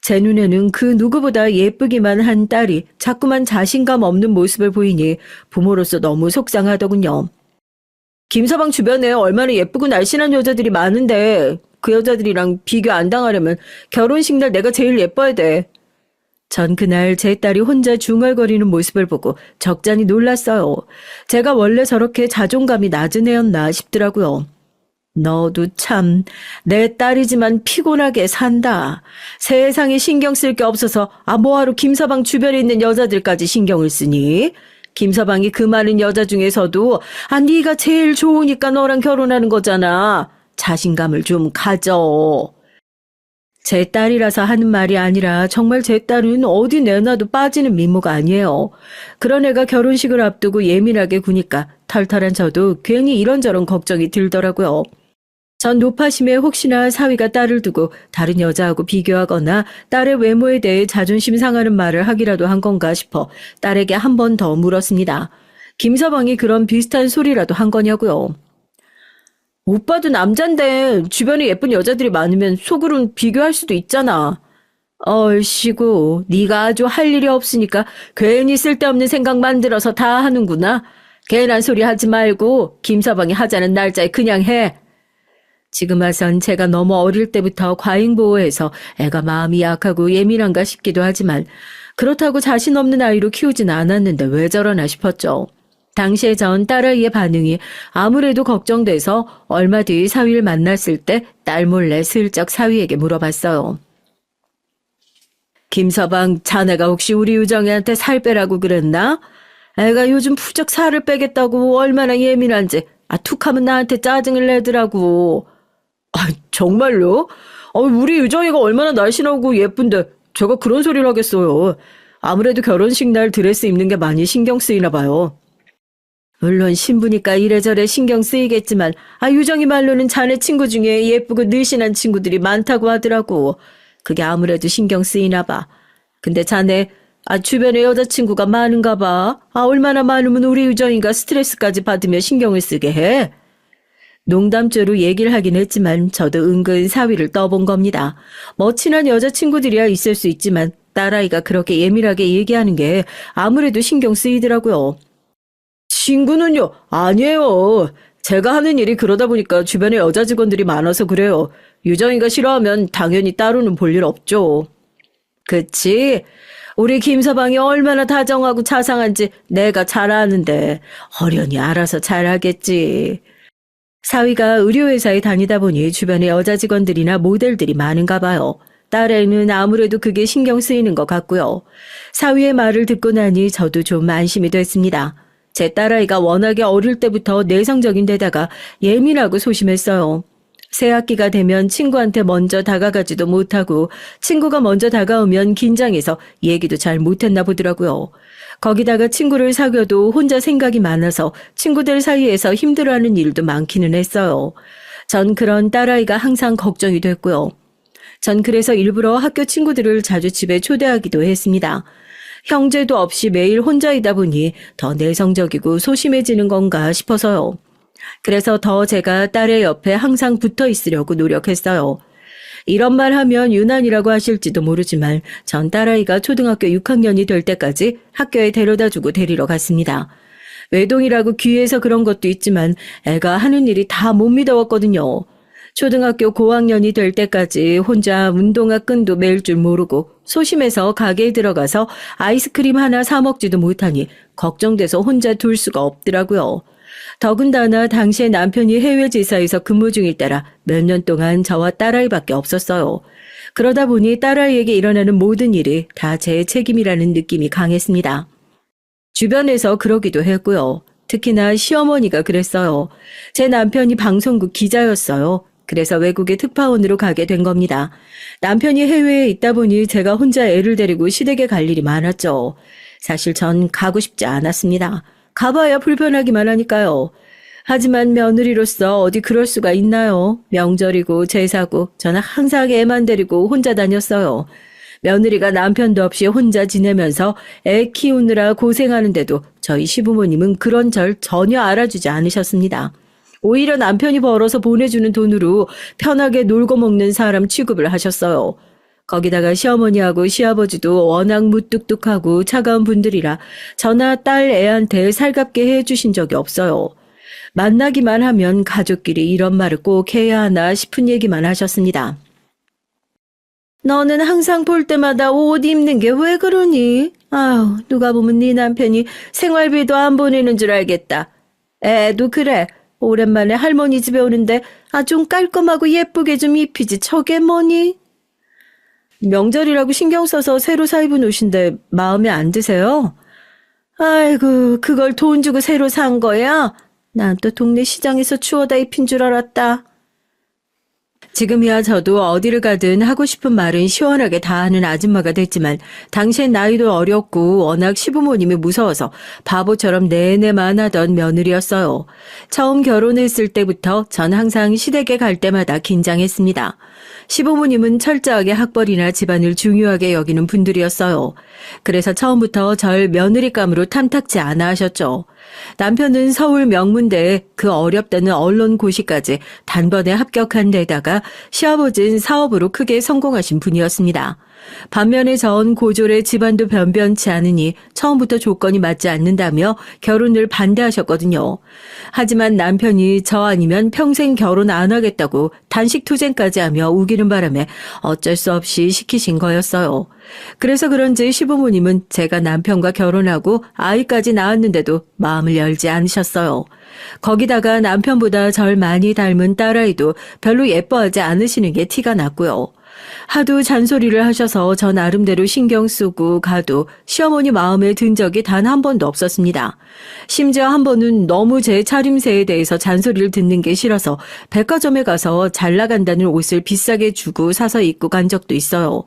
Speaker 1: 제 눈에는 그 누구보다 예쁘기만 한 딸이 자꾸만 자신감 없는 모습을 보이니 부모로서 너무 속상하더군요. 김서방 주변에 얼마나 예쁘고 날씬한 여자들이 많은데 그 여자들이랑 비교 안 당하려면 결혼식 날 내가 제일 예뻐야 돼. 전 그날 제 딸이 혼자 중얼거리는 모습을 보고 적잖이 놀랐어요. 제가 원래 저렇게 자존감이 낮은 애였나 싶더라고요. 너도 참 내 딸이지만 피곤하게 산다. 세상에 신경 쓸 게 없어서 뭐하러 김서방 주변에 있는 여자들까지 신경을 쓰니? 김서방이 그 많은 여자 중에서도 네가 제일 좋으니까 너랑 결혼하는 거잖아. 자신감을 좀 가져. 제 딸이라서 하는 말이 아니라 정말 제 딸은 어디 내놔도 빠지는 미모가 아니에요. 그런 애가 결혼식을 앞두고 예민하게 구니까 털털한 저도 괜히 이런저런 걱정이 들더라고요. 전 노파심에 혹시나 사위가 딸을 두고 다른 여자하고 비교하거나 딸의 외모에 대해 자존심 상하는 말을 하기라도 한 건가 싶어 딸에게 한 번 더 물었습니다. 김서방이 그런 비슷한 소리라도 한 거냐고요. 오빠도 남잔데 주변에 예쁜 여자들이 많으면 속으론 비교할 수도 있잖아. 얼씨구, 네가 아주 할 일이 없으니까 괜히 쓸데없는 생각 만들어서 다 하는구나. 괜한 소리 하지 말고 김서방이 하자는 날짜에 그냥 해. 지금 와선 제가 너무 어릴 때부터 과잉보호해서 애가 마음이 약하고 예민한가 싶기도 하지만 그렇다고 자신 없는 아이로 키우진 않았는데 왜 저러나 싶었죠. 당시에 전 딸아이의 반응이 아무래도 걱정돼서 얼마 뒤 사위를 만났을 때 딸 몰래 슬쩍 사위에게 물어봤어요. 김서방, 자네가 혹시 우리 유정이한테 살 빼라고 그랬나? 애가 요즘 푸쩍 살을 빼겠다고 얼마나 예민한지 툭하면 나한테 짜증을 내더라고. 정말요? 우리 유정이가 얼마나 날씬하고 예쁜데 제가 그런 소리를 하겠어요. 아무래도 결혼식 날 드레스 입는 게 많이 신경 쓰이나 봐요. 물론 신부니까 이래저래 신경 쓰이겠지만 유정이 말로는 자네 친구 중에 예쁘고 늘씬한 친구들이 많다고 하더라고. 그게 아무래도 신경 쓰이나 봐. 근데 자네, 주변에 여자친구가 많은가 봐. 얼마나 많으면 우리 유정이가 스트레스까지 받으며 신경을 쓰게 해? 농담조로 얘기를 하긴 했지만 저도 은근 사위를 떠본 겁니다. 뭐 친한 여자친구들이야 있을 수 있지만 딸아이가 그렇게 예민하게 얘기하는 게 아무래도 신경 쓰이더라고요. 친구는요? 아니에요. 제가 하는 일이 그러다 보니까 주변에 여자 직원들이 많아서 그래요. 유정이가 싫어하면 당연히 따로는 볼 일 없죠. 그치? 우리 김서방이 얼마나 다정하고 자상한지 내가 잘 아는데 어련히 알아서 잘하겠지. 사위가 의료회사에 다니다 보니 주변에 여자 직원들이나 모델들이 많은가 봐요. 딸에는 아무래도 그게 신경 쓰이는 것 같고요. 사위의 말을 듣고 나니 저도 좀 안심이 됐습니다. 제 딸아이가 워낙에 어릴 때부터 내성적인 데다가 예민하고 소심했어요. 새학기가 되면 친구한테 먼저 다가가지도 못하고 친구가 먼저 다가오면 긴장해서 얘기도 잘 못했나 보더라고요. 거기다가 친구를 사귀어도 혼자 생각이 많아서 친구들 사이에서 힘들어하는 일도 많기는 했어요. 전 그런 딸아이가 항상 걱정이 됐고요. 전 그래서 일부러 학교 친구들을 자주 집에 초대하기도 했습니다. 형제도 없이 매일 혼자이다 보니 더 내성적이고 소심해지는 건가 싶어서요. 그래서 더 제가 딸의 옆에 항상 붙어 있으려고 노력했어요. 이런 말 하면 유난이라고 하실지도 모르지만 전 딸아이가 초등학교 6학년이 될 때까지 학교에 데려다주고 데리러 갔습니다. 외동이라고 귀해서 그런 것도 있지만 애가 하는 일이 다 못 믿어왔거든요. 초등학교 고학년이 될 때까지 혼자 운동화 끈도 매일 줄 모르고 소심해서 가게에 들어가서 아이스크림 하나 사 먹지도 못하니 걱정돼서 혼자 둘 수가 없더라고요. 더군다나 당시에 남편이 해외 지사에서 근무 중일 때라 몇 년 동안 저와 딸아이밖에 없었어요. 그러다 보니 딸아이에게 일어나는 모든 일이 다 제 책임이라는 느낌이 강했습니다. 주변에서 그러기도 했고요. 특히나 시어머니가 그랬어요. 제 남편이 방송국 기자였어요. 그래서 외국에 특파원으로 가게 된 겁니다. 남편이 해외에 있다 보니 제가 혼자 애를 데리고 시댁에 갈 일이 많았죠. 사실 전 가고 싶지 않았습니다. 가봐야 불편하기만 하니까요. 하지만 며느리로서 어디 그럴 수가 있나요? 명절이고 제사고 저는 항상 애만 데리고 혼자 다녔어요. 며느리가 남편도 없이 혼자 지내면서 애 키우느라 고생하는데도 저희 시부모님은 그런 절 전혀 알아주지 않으셨습니다. 오히려 남편이 벌어서 보내주는 돈으로 편하게 놀고 먹는 사람 취급을 하셨어요. 거기다가 시어머니하고 시아버지도 워낙 무뚝뚝하고 차가운 분들이라 저나 딸 애한테 살갑게 해주신 적이 없어요. 만나기만 하면 가족끼리 이런 말을 꼭 해야 하나 싶은 얘기만 하셨습니다. 너는 항상 볼 때마다 옷 입는 게 왜 그러니? 아유, 누가 보면 네 남편이 생활비도 안 보내는 줄 알겠다. 애도 그래. 오랜만에 할머니 집에 오는데 좀 깔끔하고 예쁘게 좀 입히지 저게 뭐니? 명절이라고 신경 써서 새로 사 입은 옷인데 마음에 안 드세요? 아이고, 그걸 돈 주고 새로 산 거야? 난 또 동네 시장에서 주워다 입힌 줄 알았다. 지금이야 저도 어디를 가든 하고 싶은 말은 시원하게 다 하는 아줌마가 됐지만 당시엔 나이도 어렸고 워낙 시부모님이 무서워서 바보처럼 내내만 하던 며느리였어요. 처음 결혼했을 때부터 전 항상 시댁에 갈 때마다 긴장했습니다. 시부모님은 철저하게 학벌이나 집안을 중요하게 여기는 분들이었어요. 그래서 처음부터 절 며느리감으로 탐탁지 않아 하셨죠. 남편은 서울 명문대에 그 어렵다는 언론고시까지 단번에 합격한 데다가 시아버지는 사업으로 크게 성공하신 분이었습니다. 반면에 전 고졸의 집안도 변변치 않으니 처음부터 조건이 맞지 않는다며 결혼을 반대하셨거든요. 하지만 남편이 저 아니면 평생 결혼 안 하겠다고 단식투쟁까지 하며 우기는 바람에 어쩔 수 없이 시키신 거였어요. 그래서 그런지 시부모님은 제가 남편과 결혼하고 아이까지 낳았는데도 마음을 열지 않으셨어요. 거기다가 남편보다 절 많이 닮은 딸아이도 별로 예뻐하지 않으시는 게 티가 났고요. 하도 잔소리를 하셔서 저 나름대로 신경 쓰고 가도 시어머니 마음에 든 적이 단 한 번도 없었습니다. 심지어 한 번은 너무 제 차림새에 대해서 잔소리를 듣는 게 싫어서 백화점에 가서 잘 나간다는 옷을 비싸게 주고 사서 입고 간 적도 있어요.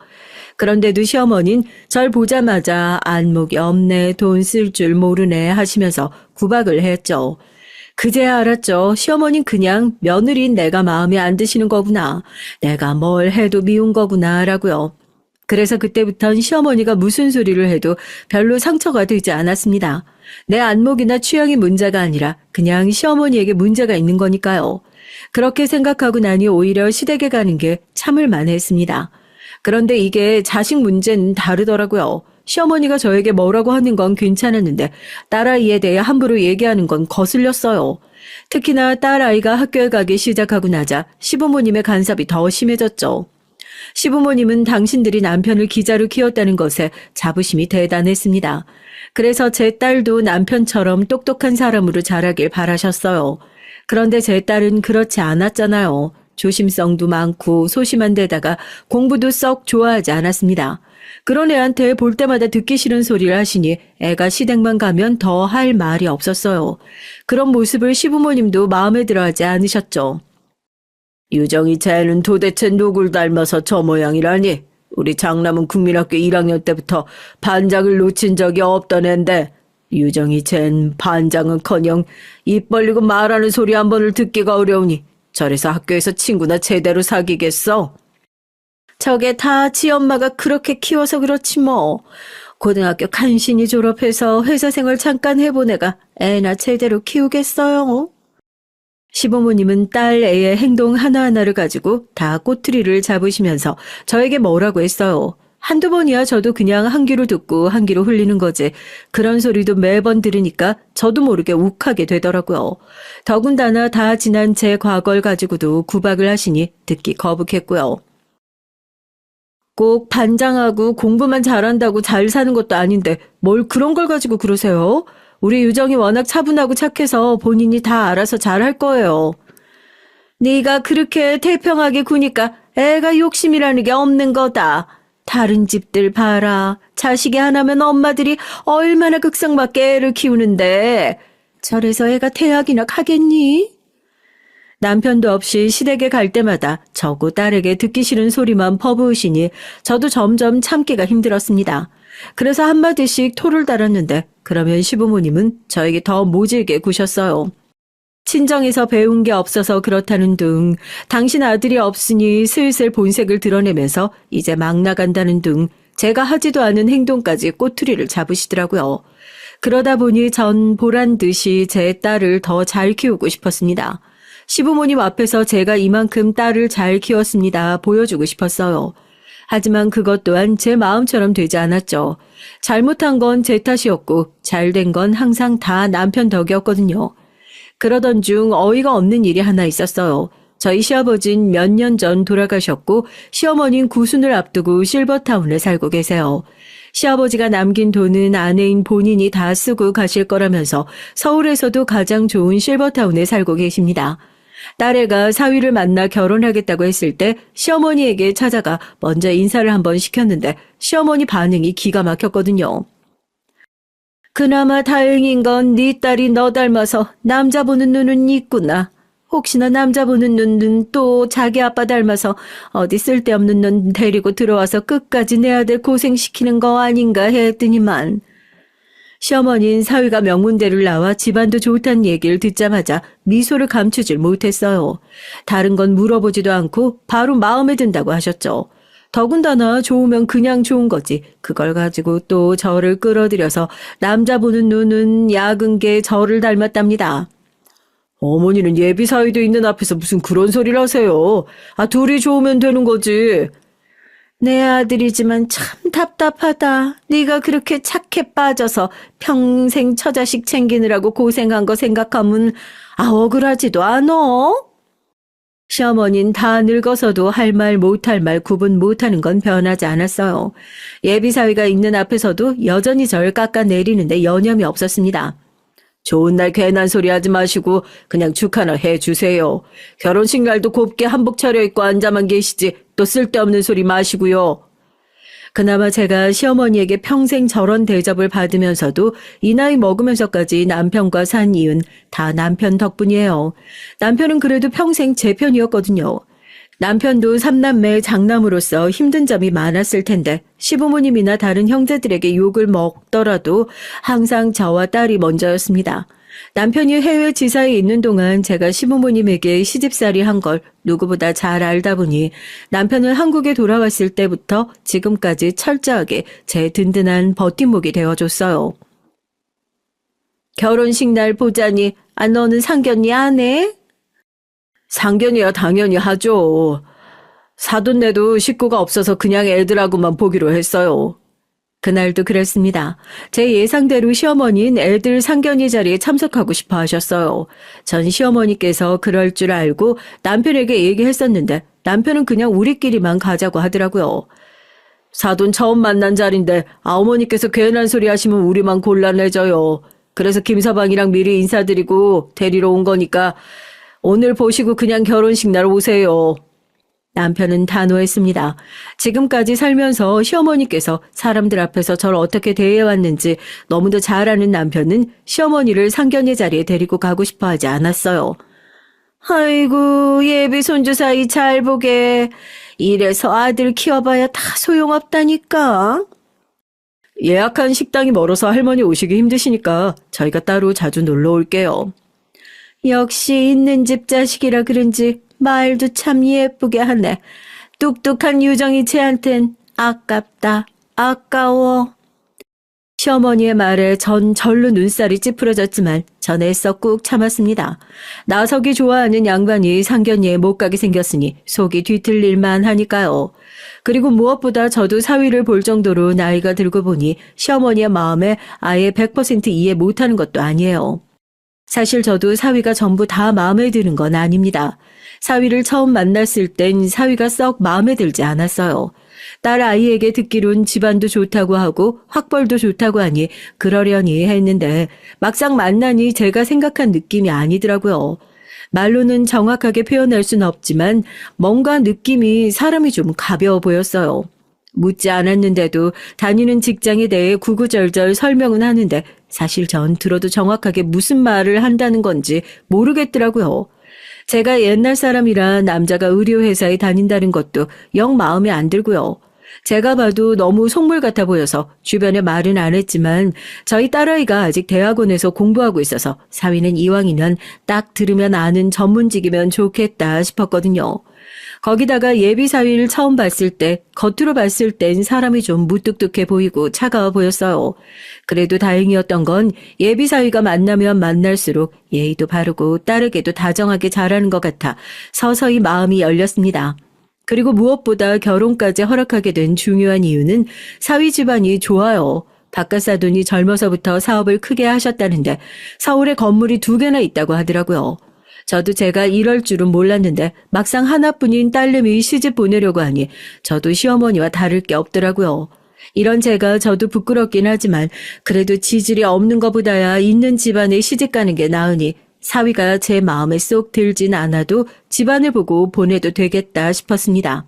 Speaker 1: 그런데도 시어머니는 절 보자마자 안목이 없네, 돈 쓸 줄 모르네 하시면서 구박을 했죠. 그제야 알았죠. 시어머니는 그냥 며느리인 내가 마음에 안 드시는 거구나. 내가 뭘 해도 미운 거구나 라고요. 그래서 그때부턴 시어머니가 무슨 소리를 해도 별로 상처가 되지 않았습니다. 내 안목이나 취향이 문제가 아니라 그냥 시어머니에게 문제가 있는 거니까요. 그렇게 생각하고 나니 오히려 시댁에 가는 게 참을 만했습니다. 그런데 이게 자식 문제는 다르더라고요. 시어머니가 저에게 뭐라고 하는 건 괜찮았는데 딸아이에 대해 함부로 얘기하는 건 거슬렸어요. 특히나 딸아이가 학교에 가기 시작하고 나자 시부모님의 간섭이 더 심해졌죠. 시부모님은 당신들이 남편을 기자로 키웠다는 것에 자부심이 대단했습니다. 그래서 제 딸도 남편처럼 똑똑한 사람으로 자라길 바라셨어요. 그런데 제 딸은 그렇지 않았잖아요. 조심성도 많고 소심한 데다가 공부도 썩 좋아하지 않았습니다. 그런 애한테 볼 때마다 듣기 싫은 소리를 하시니 애가 시댁만 가면 더 할 말이 없었어요. 그런 모습을 시부모님도 마음에 들어하지 않으셨죠. 유정이 쟤는 도대체 누굴 닮아서 저 모양이라니. 우리 장남은 국민학교 1학년 때부터 반장을 놓친 적이 없던 앤데 유정이 쟤는 반장은커녕 입 벌리고 말하는 소리 한 번을 듣기가 어려우니 저래서 학교에서 친구나 제대로 사귀겠어? 저게 다 지 엄마가 그렇게 키워서 그렇지 뭐. 고등학교 간신히 졸업해서 회사 생활 잠깐 해본 애가 애나 제대로 키우겠어요? 시부모님은 딸 애의 행동 하나하나를 가지고 다 꼬투리를 잡으시면서 저에게 뭐라고 했어요. 한두 번이야 저도 그냥 한 귀로 듣고 한 귀로 흘리는 거지. 그런 소리도 매번 들으니까 저도 모르게 욱하게 되더라고요. 더군다나 다 지난 제 과거를 가지고도 구박을 하시니 듣기 거북했고요. 꼭 반장하고 공부만 잘한다고 잘 사는 것도 아닌데 뭘 그런 걸 가지고 그러세요? 우리 유정이 워낙 차분하고 착해서 본인이 다 알아서 잘할 거예요. 네가 그렇게 태평하게 구니까 애가 욕심이라는 게 없는 거다. 다른 집들 봐라. 자식이 하나면 엄마들이 얼마나 극성맞게 애를 키우는데 저래서 애가 태학이나 가겠니? 남편도 없이 시댁에 갈 때마다 저고 딸에게 듣기 싫은 소리만 퍼부으시니 저도 점점 참기가 힘들었습니다. 그래서 한마디씩 토를 달았는데 그러면 시부모님은 저에게 더 모질게 구셨어요. 친정에서 배운 게 없어서 그렇다는 둥, 당신 아들이 없으니 슬슬 본색을 드러내면서 이제 막 나간다는 둥, 제가 하지도 않은 행동까지 꼬투리를 잡으시더라고요. 그러다 보니 전 보란 듯이 제 딸을 더 잘 키우고 싶었습니다. 시부모님 앞에서 제가 이만큼 딸을 잘 키웠습니다. 보여주고 싶었어요. 하지만 그것 또한 제 마음처럼 되지 않았죠. 잘못한 건 제 탓이었고 잘된 건 항상 다 남편 덕이었거든요. 그러던 중 어이가 없는 일이 하나 있었어요. 저희 시아버진 몇 년 전 돌아가셨고 시어머니는 구순을 앞두고 실버타운에 살고 계세요. 시아버지가 남긴 돈은 아내인 본인이 다 쓰고 가실 거라면서 서울에서도 가장 좋은 실버타운에 살고 계십니다. 딸애가 사위를 만나 결혼하겠다고 했을 때 시어머니에게 찾아가 먼저 인사를 한번 시켰는데 시어머니 반응이 기가 막혔거든요. 그나마 다행인 건 네 딸이 너 닮아서 남자 보는 눈은 있구나. 혹시나 남자 보는 눈은 또 자기 아빠 닮아서 어디 쓸데없는 눈 데리고 들어와서 끝까지 내 아들 고생시키는 거 아닌가 했더니만. 시어머니는 사위가 명문대를 나와 집안도 좋다는 얘기를 듣자마자 미소를 감추질 못했어요. 다른 건 물어보지도 않고 바로 마음에 든다고 하셨죠. 더군다나 좋으면 그냥 좋은 거지. 그걸 가지고 또 저를 끌어들여서 남자 보는 눈은 야근 게 저를 닮았답니다. 어머니는 예비 사위도 있는 앞에서 무슨 그런 소리를 하세요. 둘이 좋으면 되는 거지. 내 아들이지만 참 답답하다. 네가 그렇게 착해 빠져서 평생 처자식 챙기느라고 고생한 거 생각하면 억울하지도 않어? 시어머니는 다 늙어서도 할 말 못할 말 구분 못하는 건 변하지 않았어요. 예비사위가 있는 앞에서도 여전히 절 깎아내리는데 여념이 없었습니다. 좋은 날 괜한 소리 하지 마시고 그냥 축하나 해주세요. 결혼식 날도 곱게 한복 차려입고 앉아만 계시지 또 쓸데없는 소리 마시고요. 그나마 제가 시어머니에게 평생 저런 대접을 받으면서도 이 나이 먹으면서까지 남편과 산 이유는 다 남편 덕분이에요. 남편은 그래도 평생 제 편이었거든요. 남편도 삼남매 장남으로서 힘든 점이 많았을 텐데 시부모님이나 다른 형제들에게 욕을 먹더라도 항상 저와 딸이 먼저였습니다. 남편이 해외 지사에 있는 동안 제가 시부모님에게 시집살이 한 걸 누구보다 잘 알다 보니 남편은 한국에 돌아왔을 때부터 지금까지 철저하게 제 든든한 버팀목이 되어줬어요. 결혼식 날 보자니, 너는 상견례 안 해? 상견례야 당연히 하죠. 사돈 내도 식구가 없어서 그냥 애들하고만 보기로 했어요. 그날도 그랬습니다. 제 예상대로 시어머니는 애들 상견례 자리에 참석하고 싶어 하셨어요. 전 시어머니께서 그럴 줄 알고 남편에게 얘기했었는데 남편은 그냥 우리끼리만 가자고 하더라고요. 사돈 처음 만난 자리인데 어머니께서 괜한 소리 하시면 우리만 곤란해져요. 그래서 김서방이랑 미리 인사드리고 데리러 온 거니까 오늘 보시고 그냥 결혼식 날 오세요. 남편은 단호했습니다. 지금까지 살면서 시어머니께서 사람들 앞에서 저를 어떻게 대해왔는지 너무도 잘 아는 남편은 시어머니를 상견례 자리에 데리고 가고 싶어 하지 않았어요. 아이고, 예비 손주 사이 잘 보게. 이래서 아들 키워봐야 다 소용없다니까. 예약한 식당이 멀어서 할머니 오시기 힘드시니까 저희가 따로 자주 놀러 올게요. 역시 있는 집 자식이라 그런지 말도 참 예쁘게 하네. 똑똑한 유정이 쟤한텐 아깝다. 아까워. 시어머니의 말에 전 절로 눈살이 찌푸려졌지만 전 애써 꾹 참았습니다. 나석이 좋아하는 양반이 상견례에 못 가게 생겼으니 속이 뒤틀릴만 하니까요. 그리고 무엇보다 저도 사위를 볼 정도로 나이가 들고 보니 시어머니의 마음에 아예 100% 이해 못하는 것도 아니에요. 사실 저도 사위가 전부 다 마음에 드는 건 아닙니다. 사위를 처음 만났을 땐 사위가 썩 마음에 들지 않았어요. 딸 아이에게 듣기론 집안도 좋다고 하고 학벌도 좋다고 하니 그러려니 했는데 막상 만나니 제가 생각한 느낌이 아니더라고요. 말로는 정확하게 표현할 수는 없지만 뭔가 느낌이 사람이 좀 가벼워 보였어요. 묻지 않았는데도 다니는 직장에 대해 구구절절 설명은 하는데 사실 전 들어도 정확하게 무슨 말을 한다는 건지 모르겠더라고요. 제가 옛날 사람이라 남자가 의료회사에 다닌다는 것도 영 마음에 안 들고요. 제가 봐도 너무 속물 같아 보여서 주변에 말은 안 했지만 저희 딸아이가 아직 대학원에서 공부하고 있어서 사위는 이왕이면 딱 들으면 아는 전문직이면 좋겠다 싶었거든요. 거기다가 예비 사위를 처음 봤을 때 겉으로 봤을 땐 사람이 좀 무뚝뚝해 보이고 차가워 보였어요. 그래도 다행이었던 건 예비 사위가 만나면 만날수록 예의도 바르고 딸에게도 다정하게 잘하는 것 같아 서서히 마음이 열렸습니다. 그리고 무엇보다 결혼까지 허락하게 된 중요한 이유는 사위 집안이 좋아요. 바깥사돈이 젊어서부터 사업을 크게 하셨다는데 서울에 건물이 2개나 있다고 하더라고요. 저도 제가 이럴 줄은 몰랐는데 막상 하나뿐인 딸내미 시집 보내려고 하니 저도 시어머니와 다를 게 없더라고요. 이런 제가 저도 부끄럽긴 하지만 그래도 지질이 없는 것보다야 있는 집안에 시집 가는 게 나으니 사위가 제 마음에 쏙 들진 않아도 집안을 보고 보내도 되겠다 싶었습니다.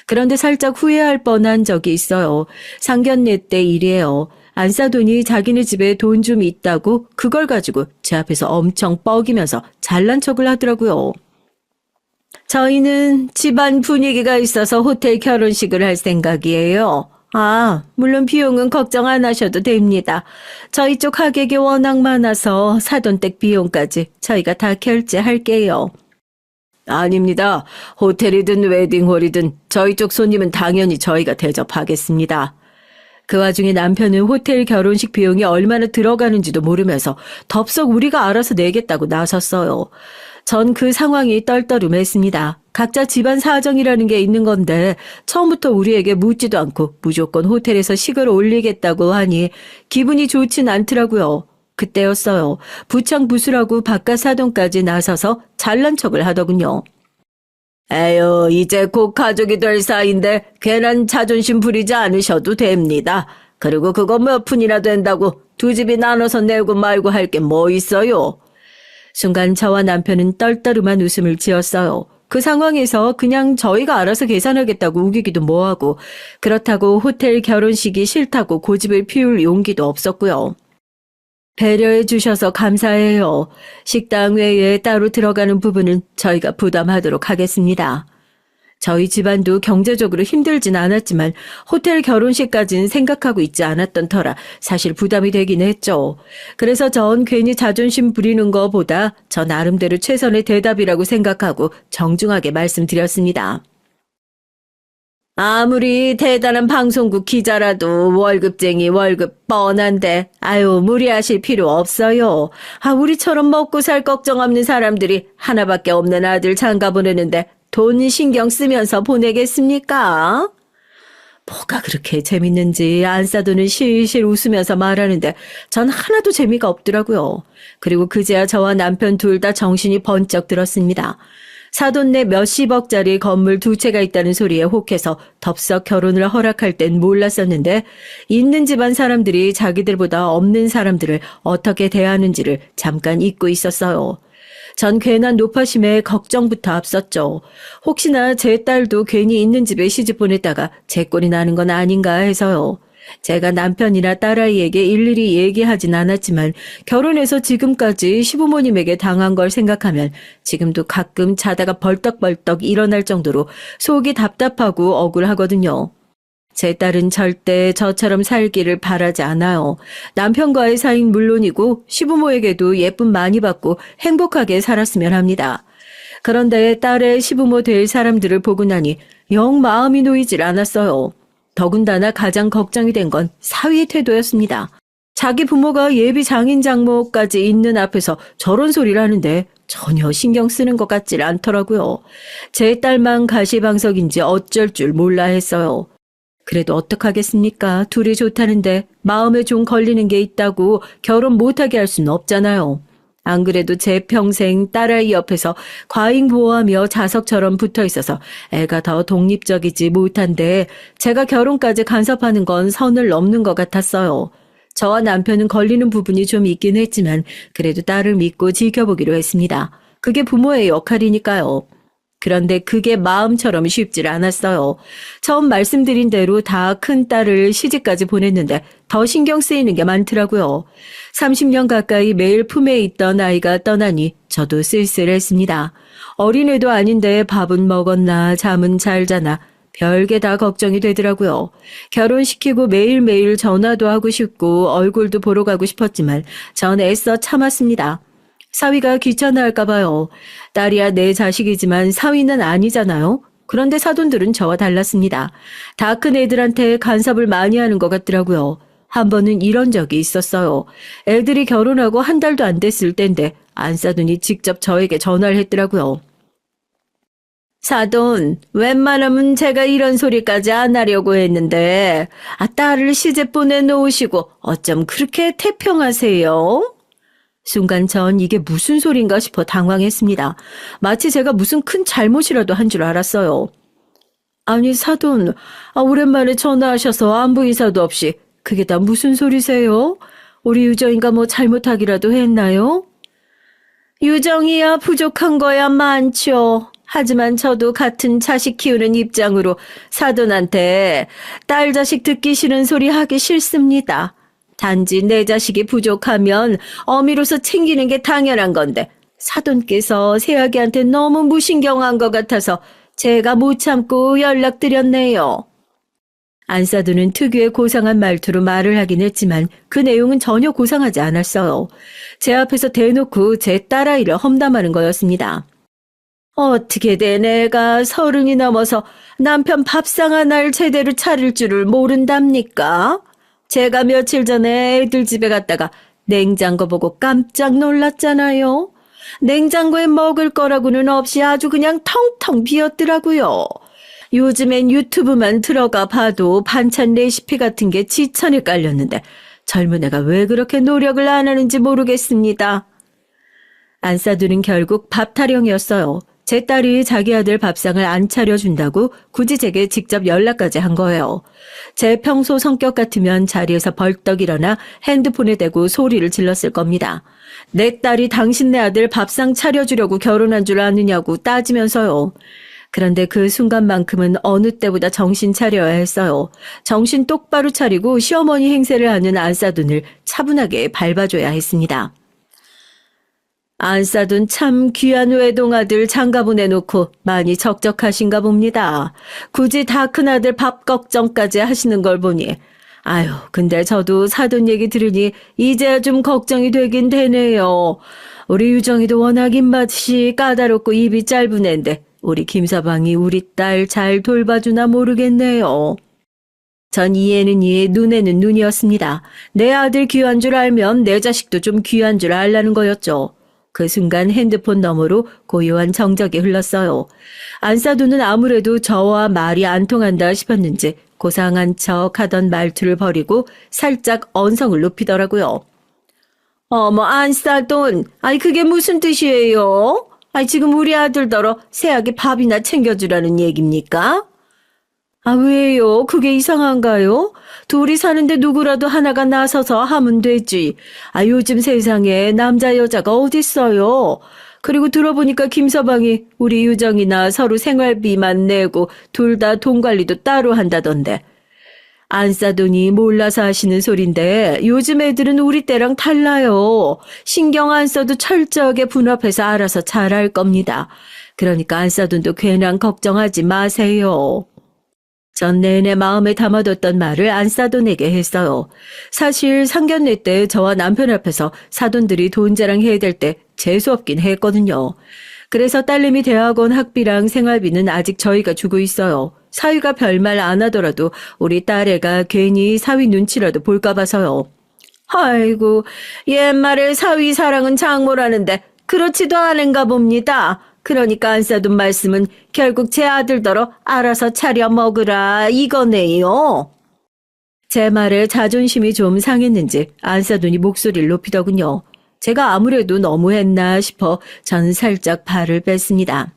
Speaker 1: 그런데 살짝 후회할 뻔한 적이 있어요. 상견례 때 일이에요. 안사돈이 자기네 집에 돈 좀 있다고 그걸 가지고 제 앞에서 엄청 뻐기면서 잘난 척을 하더라고요. 저희는 집안 분위기가 있어서 호텔 결혼식을 할 생각이에요. 물론 비용은 걱정 안 하셔도 됩니다. 저희 쪽 하객이 워낙 많아서 사돈댁 비용까지 저희가 다 결제할게요. 아닙니다. 호텔이든 웨딩홀이든 저희 쪽 손님은 당연히 저희가 대접하겠습니다. 그 와중에 남편은 호텔 결혼식 비용이 얼마나 들어가는지도 모르면서 덥석 우리가 알아서 내겠다고 나섰어요. 전 그 상황이 떨떠름했습니다. 각자 집안 사정이라는 게 있는 건데 처음부터 우리에게 묻지도 않고 무조건 호텔에서 식을 올리겠다고 하니 기분이 좋진 않더라고요. 그때였어요. 부창부수라고 바깥 사돈까지 나서서 잘난 척을 하더군요. 에휴, 이제 곧 가족이 될 사이인데 괜한 자존심 부리지 않으셔도 됩니다. 그리고 그거 몇 푼이나 된다고 두 집이 나눠서 내고 말고 할 게 뭐 있어요? 순간 저와 남편은 떨떠름한 웃음을 지었어요. 그 상황에서 그냥 저희가 알아서 계산하겠다고 우기기도 뭐하고 그렇다고 호텔 결혼식이 싫다고 고집을 피울 용기도 없었고요. 배려해 주셔서 감사해요. 식당 외에 따로 들어가는 부분은 저희가 부담하도록 하겠습니다. 저희 집안도 경제적으로 힘들진 않았지만 호텔 결혼식까지는 생각하고 있지 않았던 터라 사실 부담이 되긴 했죠. 그래서 전 괜히 자존심 부리는 거보다 저 나름대로 최선의 대답이라고 생각하고 정중하게 말씀드렸습니다. 아무리 대단한 방송국 기자라도 월급쟁이 월급 뻔한데 아유 무리하실 필요 없어요. 우리처럼 먹고 살 걱정 없는 사람들이 하나밖에 없는 아들 장가 보내는데 돈 신경 쓰면서 보내겠습니까? 뭐가 그렇게 재밌는지 안사돈은 실실 웃으면서 말하는데 전 하나도 재미가 없더라고요. 그리고 그제야 저와 남편 둘 다 정신이 번쩍 들었습니다. 사돈네 몇십억짜리 건물 2채가 있다는 소리에 혹해서 덥석 결혼을 허락할 땐 몰랐었는데 있는 집안 사람들이 자기들보다 없는 사람들을 어떻게 대하는지를 잠깐 잊고 있었어요. 전 괜한 노파심에 걱정부터 앞섰죠. 혹시나 제 딸도 괜히 있는 집에 시집 보냈다가 제 꼴이 나는 건 아닌가 해서요. 제가 남편이나 딸아이에게 일일이 얘기하진 않았지만 결혼해서 지금까지 시부모님에게 당한 걸 생각하면 지금도 가끔 자다가 벌떡벌떡 일어날 정도로 속이 답답하고 억울하거든요. 제 딸은 절대 저처럼 살기를 바라지 않아요. 남편과의 사이는 물론이고 시부모에게도 예쁨 많이 받고 행복하게 살았으면 합니다. 그런데 딸의 시부모 될 사람들을 보고 나니 영 마음이 놓이질 않았어요. 더군다나 가장 걱정이 된 건 사위의 태도였습니다. 자기 부모가 예비 장인 장모까지 있는 앞에서 저런 소리를 하는데 전혀 신경 쓰는 것 같질 않더라고요. 제 딸만 가시방석인지 어쩔 줄 몰라 했어요. 그래도 어떡하겠습니까? 둘이 좋다는데 마음에 좀 걸리는 게 있다고 결혼 못하게 할 수는 없잖아요. 안 그래도 제 평생 딸아이 옆에서 과잉 보호하며 자석처럼 붙어 있어서 애가 더 독립적이지 못한데 제가 결혼까지 간섭하는 건 선을 넘는 것 같았어요. 저와 남편은 걸리는 부분이 좀 있긴 했지만 그래도 딸을 믿고 지켜보기로 했습니다. 그게 부모의 역할이니까요. 그런데 그게 마음처럼 쉽질 않았어요. 처음 말씀드린 대로 다 큰 딸을 시집까지 보냈는데 더 신경 쓰이는 게 많더라고요. 30년 가까이 매일 품에 있던 아이가 떠나니 저도 쓸쓸했습니다. 어린애도 아닌데 밥은 먹었나 잠은 잘 자나 별게 다 걱정이 되더라고요. 결혼시키고 매일매일 전화도 하고 싶고 얼굴도 보러 가고 싶었지만 전 애써 참았습니다. 사위가 귀찮아할까 봐요. 딸이야 내 자식이지만 사위는 아니잖아요. 그런데 사돈들은 저와 달랐습니다. 다 큰 애들한테 간섭을 많이 하는 것 같더라고요. 한 번은 이런 적이 있었어요. 애들이 결혼하고 한 달도 안 됐을 땐데 안사돈이 직접 저에게 전화를 했더라고요. 사돈, 웬만하면 제가 이런 소리까지 안 하려고 했는데 딸을 시집 보내놓으시고 어쩜 그렇게 태평하세요? 순간 전 이게 무슨 소린가 싶어 당황했습니다. 마치 제가 무슨 큰 잘못이라도 한 줄 알았어요. 아니 사돈, 오랜만에 전화하셔서 안부 인사도 없이 그게 다 무슨 소리세요? 우리 유정이가 뭐 잘못하기라도 했나요? 유정이야 부족한 거야 많죠. 하지만 저도 같은 자식 키우는 입장으로 사돈한테 딸 자식 듣기 싫은 소리 하기 싫습니다. 단지 내 자식이 부족하면 어미로서 챙기는 게 당연한 건데 사돈께서 새아기한테 너무 무신경한 것 같아서 제가 못 참고 연락드렸네요. 안사돈은 특유의 고상한 말투로 말을 하긴 했지만 그 내용은 전혀 고상하지 않았어요. 제 앞에서 대놓고 제 딸아이를 험담하는 거였습니다. 어떻게 된 애가 30이 넘어서 남편 밥상 하나를 제대로 차릴 줄을 모른답니까? 제가 며칠 전에 애들 집에 갔다가 냉장고 보고 깜짝 놀랐잖아요. 냉장고에 먹을 거라고는 없이 아주 그냥 텅텅 비었더라고요. 요즘엔 유튜브만 들어가 봐도 반찬 레시피 같은 게 지천에 깔렸는데 젊은 애가 왜 그렇게 노력을 안 하는지 모르겠습니다. 안사돈은 결국 밥 타령이었어요. 제 딸이 자기 아들 밥상을 안 차려준다고 굳이 제게 직접 연락까지 한 거예요. 제 평소 성격 같으면 자리에서 벌떡 일어나 핸드폰에 대고 소리를 질렀을 겁니다. 내 딸이 당신네 아들 밥상 차려주려고 결혼한 줄 아느냐고 따지면서요. 그런데 그 순간만큼은 어느 때보다 정신 차려야 했어요. 정신 똑바로 차리고 시어머니 행세를 하는 안사돈을 차분하게 밟아줘야 했습니다. 안 싸둔 참 귀한 외동아들 장가 보내놓고 많이 적적하신가 봅니다. 굳이 다 큰아들 밥 걱정까지 하시는 걸 보니. 아유, 근데 저도 사돈 얘기 들으니 이제야 좀 걱정이 되긴 되네요. 우리 유정이도 워낙 입맛이 까다롭고 입이 짧은 앤데 우리 김서방이 우리 딸 잘 돌봐주나 모르겠네요. 전 이에는 이, 눈에는 눈이었습니다. 내 아들 귀한 줄 알면 내 자식도 좀 귀한 줄 알라는 거였죠. 그 순간 핸드폰 너머로 고요한 정적이 흘렀어요. 안사도는 아무래도 저와 말이 안 통한다 싶었는지 고상한 척 하던 말투를 버리고 살짝 언성을 높이더라고요. 어머, 안사돈, 아이 그게 무슨 뜻이에요? 아이 지금 우리 아들더러 새하게 밥이나 챙겨주라는 얘기입니까? 아, 왜요? 그게 이상한가요? 둘이 사는데 누구라도 하나가 나서서 하면 되지. 아, 요즘 세상에 남자 여자가 어딨어요? 그리고 들어보니까 김서방이 우리 유정이나 서로 생활비만 내고 둘 다 돈 관리도 따로 한다던데. 안 싸더니 몰라서 하시는 소린데 요즘 애들은 우리 때랑 달라요. 신경 안 써도 철저하게 분업해서 알아서 잘할 겁니다. 그러니까 안 싸돈도 괜한 걱정하지 마세요. 전 내내 마음에 담아뒀던 말을 안사돈에게 했어요. 사실 상견례 때 저와 남편 앞에서 사돈들이 돈 자랑해야 될 때 재수없긴 했거든요. 그래서 딸내미 대학원 학비랑 생활비는 아직 저희가 주고 있어요. 사위가 별말 안 하더라도 우리 딸애가 괜히 사위 눈치라도 볼까 봐서요. 아이고, 옛말에 사위 사랑은 장모라는데 그렇지도 않은가 봅니다. 그러니까 안 싸둔 말씀은 결국 제 아들더러 알아서 차려 먹으라 이거네요. 제 말에 자존심이 좀 상했는지 안 싸둔이 목소리를 높이더군요. 제가 아무래도 너무했나 싶어 전 살짝 발을 뺐습니다.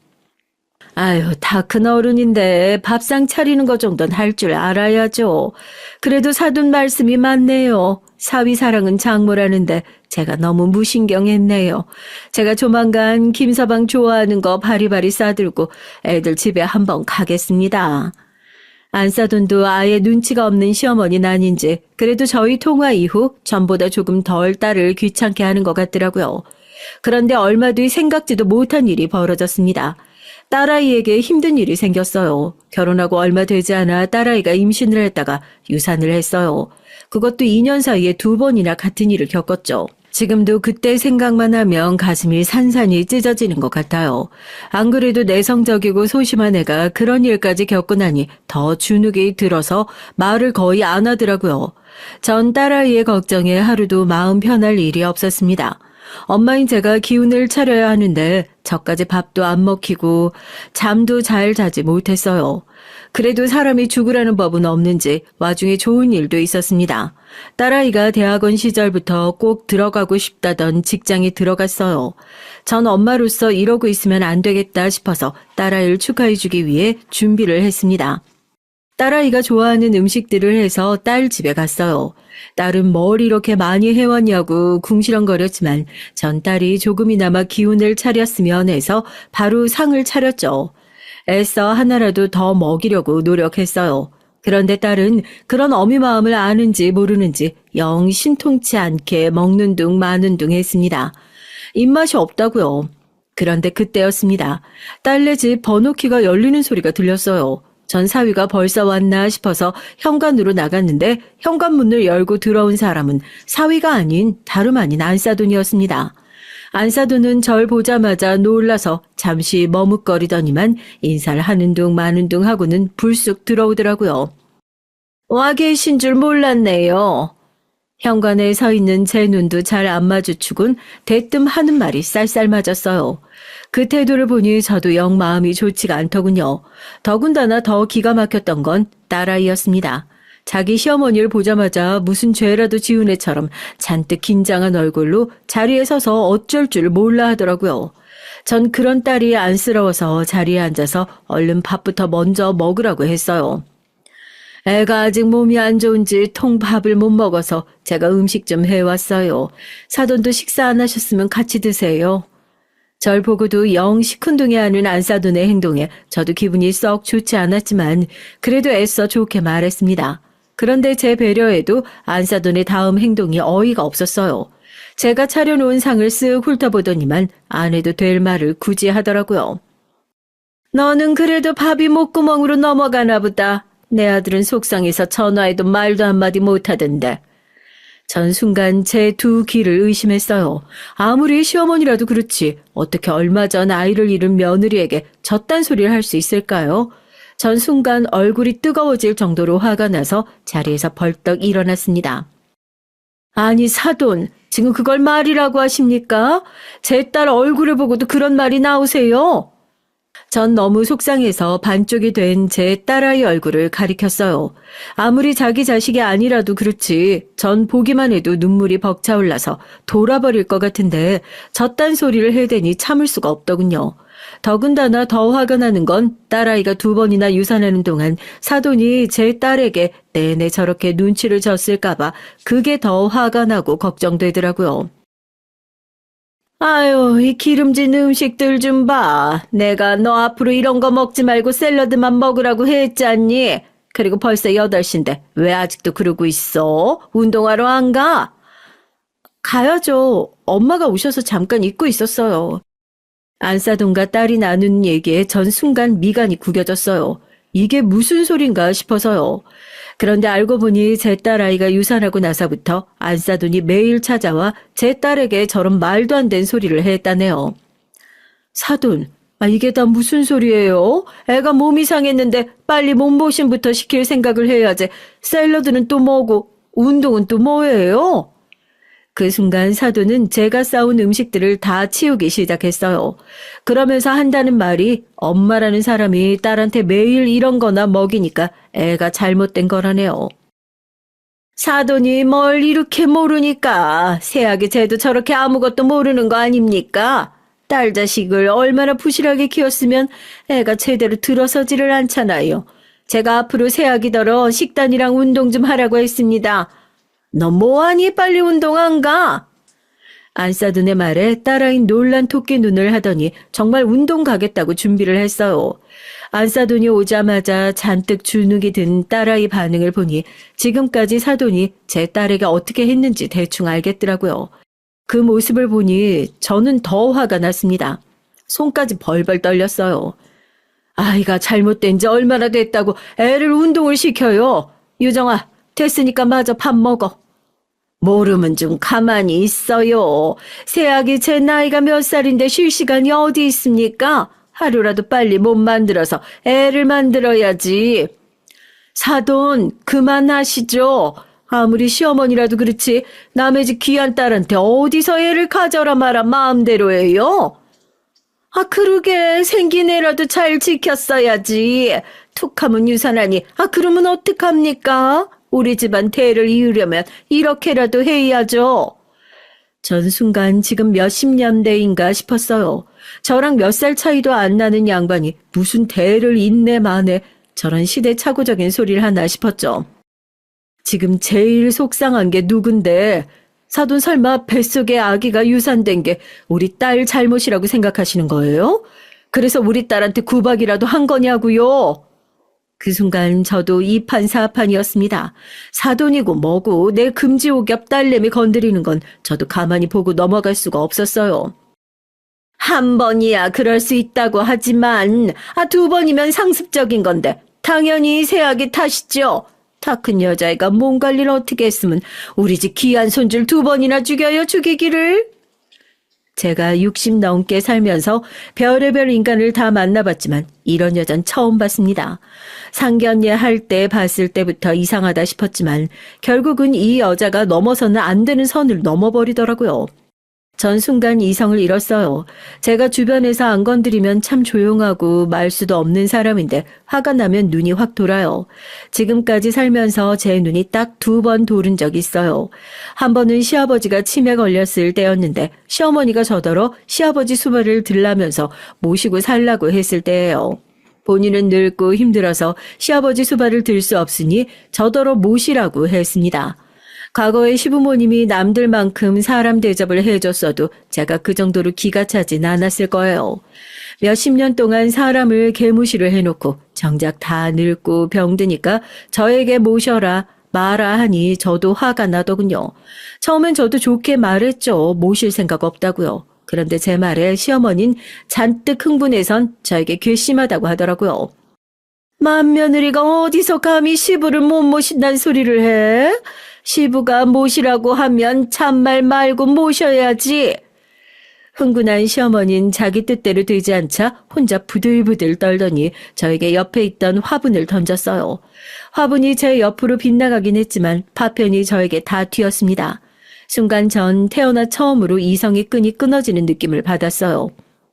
Speaker 1: 아유, 다 큰 어른인데 밥상 차리는 거 정도는 할 줄 알아야죠. 그래도 사돈 말씀이 맞네요. 사위 사랑은 장모라는데 제가 너무 무신경했네요. 제가 조만간 김서방 좋아하는 거 바리바리 싸들고 애들 집에 한번 가겠습니다. 안사돈도 아예 눈치가 없는 시어머니는 아닌지 그래도 저희 통화 이후 전보다 조금 덜 딸을 귀찮게 하는 것 같더라고요. 그런데 얼마 뒤 생각지도 못한 일이 벌어졌습니다. 딸아이에게 힘든 일이 생겼어요. 결혼하고 얼마 되지 않아 딸아이가 임신을 했다가 유산을 했어요. 그것도 2년 사이에 2번이나 같은 일을 겪었죠. 지금도 그때 생각만 하면 가슴이 산산이 찢어지는 것 같아요. 안 그래도 내성적이고 소심한 애가 그런 일까지 겪고 나니 더 주눅이 들어서 말을 거의 안 하더라고요. 전 딸아이의 걱정에 하루도 마음 편할 일이 없었습니다. 엄마인 제가 기운을 차려야 하는데 저까지 밥도 안 먹히고 잠도 잘 자지 못했어요. 그래도 사람이 죽으라는 법은 없는지 와중에 좋은 일도 있었습니다. 딸아이가 대학원 시절부터 꼭 들어가고 싶다던 직장에 들어갔어요. 전 엄마로서 이러고 있으면 안 되겠다 싶어서 딸아이를 축하해주기 위해 준비를 했습니다. 딸아이가 좋아하는 음식들을 해서 딸 집에 갔어요. 딸은 뭘 이렇게 많이 해왔냐고 궁시렁거렸지만 전 딸이 조금이나마 기운을 차렸으면 해서 바로 상을 차렸죠. 애써 하나라도 더 먹이려고 노력했어요. 그런데 딸은 그런 어미 마음을 아는지 모르는지 영 신통치 않게 먹는 둥 마는 둥 했습니다. 입맛이 없다고요. 그런데 그때였습니다. 딸네 집 번호키가 열리는 소리가 들렸어요. 전 사위가 벌써 왔나 싶어서 현관으로 나갔는데 현관문을 열고 들어온 사람은 사위가 아닌 다름 아닌 안사돈이었습니다. 안사돈은 절 보자마자 놀라서 잠시 머뭇거리더니만 인사를 하는 둥 마는 둥 하고는 불쑥 들어오더라고요. 와 계신 줄 몰랐네요. 현관에 서 있는 제 눈도 잘 안 마주치곤 대뜸 하는 말이 쌀쌀 맞았어요. 그 태도를 보니 저도 영 마음이 좋지가 않더군요. 더군다나 더 기가 막혔던 건 딸아이였습니다. 자기 시어머니를 보자마자 무슨 죄라도 지은 애처럼 잔뜩 긴장한 얼굴로 자리에 서서 어쩔 줄 몰라 하더라고요. 전 그런 딸이 안쓰러워서 자리에 앉아서 얼른 밥부터 먼저 먹으라고 했어요. 애가 아직 몸이 안 좋은지 통밥을 못 먹어서 제가 음식 좀 해왔어요. 사돈도 식사 안 하셨으면 같이 드세요. 절 보고도 영 시큰둥해하는 안사돈의 행동에 저도 기분이 썩 좋지 않았지만 그래도 애써 좋게 말했습니다. 그런데 제 배려에도 안사돈의 다음 행동이 어이가 없었어요. 제가 차려놓은 상을 쓱 훑어보더니만 안 해도 될 말을 굳이 하더라고요. 너는 그래도 밥이 목구멍으로 넘어가나 보다. 내 아들은 속상해서 전화해도 말도 한마디 못하던데. 전 순간 제 두 귀를 의심했어요. 아무리 시어머니라도 그렇지 어떻게 얼마 전 아이를 잃은 며느리에게 저딴 소리를 할 수 있을까요? 전 순간 얼굴이 뜨거워질 정도로 화가 나서 자리에서 벌떡 일어났습니다. 아니 사돈, 지금 그걸 말이라고 하십니까? 제 딸 얼굴을 보고도 그런 말이 나오세요? 전 너무 속상해서 반쪽이 된 제 딸아이 얼굴을 가리켰어요. 아무리 자기 자식이 아니라도 그렇지 전 보기만 해도 눈물이 벅차올라서 돌아버릴 것 같은데 저딴 소리를 해대니 참을 수가 없더군요. 더군다나 더 화가 나는 건 딸아이가 2번이나 유산하는 동안 사돈이 제 딸에게 내내 저렇게 눈치를 줬을까봐 그게 더 화가 나고 걱정되더라고요. 아유, 이 기름진 음식들 좀 봐. 내가 너 앞으로 이런 거 먹지 말고 샐러드만 먹으라고 했잖니. 그리고 벌써 8시인데 왜 아직도 그러고 있어? 운동하러 안 가? 가야죠. 엄마가 오셔서 잠깐 잊고 있었어요. 안사돈과 딸이 나눈 얘기에 전 순간 미간이 구겨졌어요. 이게 무슨 소린가 싶어서요. 그런데 알고 보니 제 딸아이가 유산하고 나서부터 안사돈이 매일 찾아와 제 딸에게 저런 말도 안 된 소리를 했다네요. 사돈, 이게 다 무슨 소리예요? 애가 몸이 상했는데 빨리 몸보신부터 시킬 생각을 해야지. 샐러드는 또 뭐고 운동은 또 뭐예요? 그 순간 사돈은 제가 싸온 음식들을 다 치우기 시작했어요. 그러면서 한다는 말이 엄마라는 사람이 딸한테 매일 이런 거나 먹이니까 애가 잘못된 거라네요. 사돈이 뭘 이렇게 모르니까 새아기 쟤도 저렇게 아무것도 모르는 거 아닙니까? 딸 자식을 얼마나 부실하게 키웠으면 애가 제대로 들어서지를 않잖아요. 제가 앞으로 새아기더러 식단이랑 운동 좀 하라고 했습니다. 너 뭐하니? 빨리 운동 안 가? 안사돈의 말에 딸아인 놀란 토끼 눈을 하더니 정말 운동 가겠다고 준비를 했어요. 안사돈이 오자마자 잔뜩 주눅이 든 딸아이 반응을 보니 지금까지 사돈이 제 딸에게 어떻게 했는지 대충 알겠더라고요. 그 모습을 보니 저는 더 화가 났습니다. 손까지 벌벌 떨렸어요. 아이가 잘못된 지 얼마나 됐다고 애를 운동을 시켜요. 유정아, 됐으니까 마저 밥 먹어. 모르면 좀 가만히 있어요. 새아기 제 나이가 몇 살인데 쉴 시간이 어디 있습니까? 하루라도 빨리 몸 만들어서 애를 만들어야지. 사돈, 그만하시죠. 아무리 시어머니라도 그렇지 남의 집 귀한 딸한테 어디서 애를 가져라 마라 마음대로 해요? 그러게 생긴 애라도 잘 지켰어야지. 툭하면 유산하니 그러면 어떡합니까? 우리 집안 대를 이으려면 이렇게라도 해야죠. 전 순간 지금 몇십 년대인가 싶었어요. 저랑 몇 살 차이도 안 나는 양반이 무슨 대를 잇네 마네 저런 시대착오적인 소리를 하나 싶었죠. 지금 제일 속상한 게 누군데 사돈 설마 뱃속에 아기가 유산된 게 우리 딸 잘못이라고 생각하시는 거예요? 그래서 우리 딸한테 구박이라도 한 거냐고요? 그 순간 저도 이판사판이었습니다. 사돈이고 뭐고 내 금지옥엽 딸내미 건드리는 건 저도 가만히 보고 넘어갈 수가 없었어요. 한 번이야 그럴 수 있다고 하지만 2번이면 상습적인 건데 당연히 새아기 탓이죠. 다 큰 여자애가 몸 관리를 어떻게 했으면 우리 집 귀한 손줄 2번이나 죽여요 죽이기를. 제가 60 넘게 살면서 별의별 인간을 다 만나봤지만 이런 여잔 처음 봤습니다. 상견례 할 때 봤을 때부터 이상하다 싶었지만 결국은 이 여자가 넘어서는 안 되는 선을 넘어버리더라고요. 전 순간 이성을 잃었어요. 제가 주변에서 안 건드리면 참 조용하고 말수도 없는 사람인데 화가 나면 눈이 확 돌아요. 지금까지 살면서 제 눈이 딱 2번 돌은 적이 있어요. 한 번은 시아버지가 치매 걸렸을 때였는데 시어머니가 저더러 시아버지 수발을 들라면서 모시고 살라고 했을 때예요. 본인은 늙고 힘들어서 시아버지 수발을 들 수 없으니 저더러 모시라고 했습니다. 과거에 시부모님이 남들만큼 사람 대접을 해줬어도 제가 그 정도로 기가 차진 않았을 거예요. 몇십 년 동안 사람을 개무시를 해놓고 정작 다 늙고 병드니까 저에게 모셔라, 마라 하니 저도 화가 나더군요. 처음엔 저도 좋게 말했죠. 모실 생각 없다고요. 그런데 제 말에 시어머니는 잔뜩 흥분해선 저에게 괘씸하다고 하더라고요. 맏며느리가 어디서 감히 시부를 못 모신다는 소리를 해? 시부가 모시라고 하면 참말 말고 모셔야지. 흥분한 시어머니는 자기 뜻대로 되지 않자 혼자 부들부들 떨더니 저에게 옆에 있던 화분을 던졌어요. 화분이 제 옆으로 빗나가긴 했지만 파편이 저에게 다 튀었습니다. 순간 전 태어나 처음으로 이성의 끈이 끊어지는 느낌을 받았어요.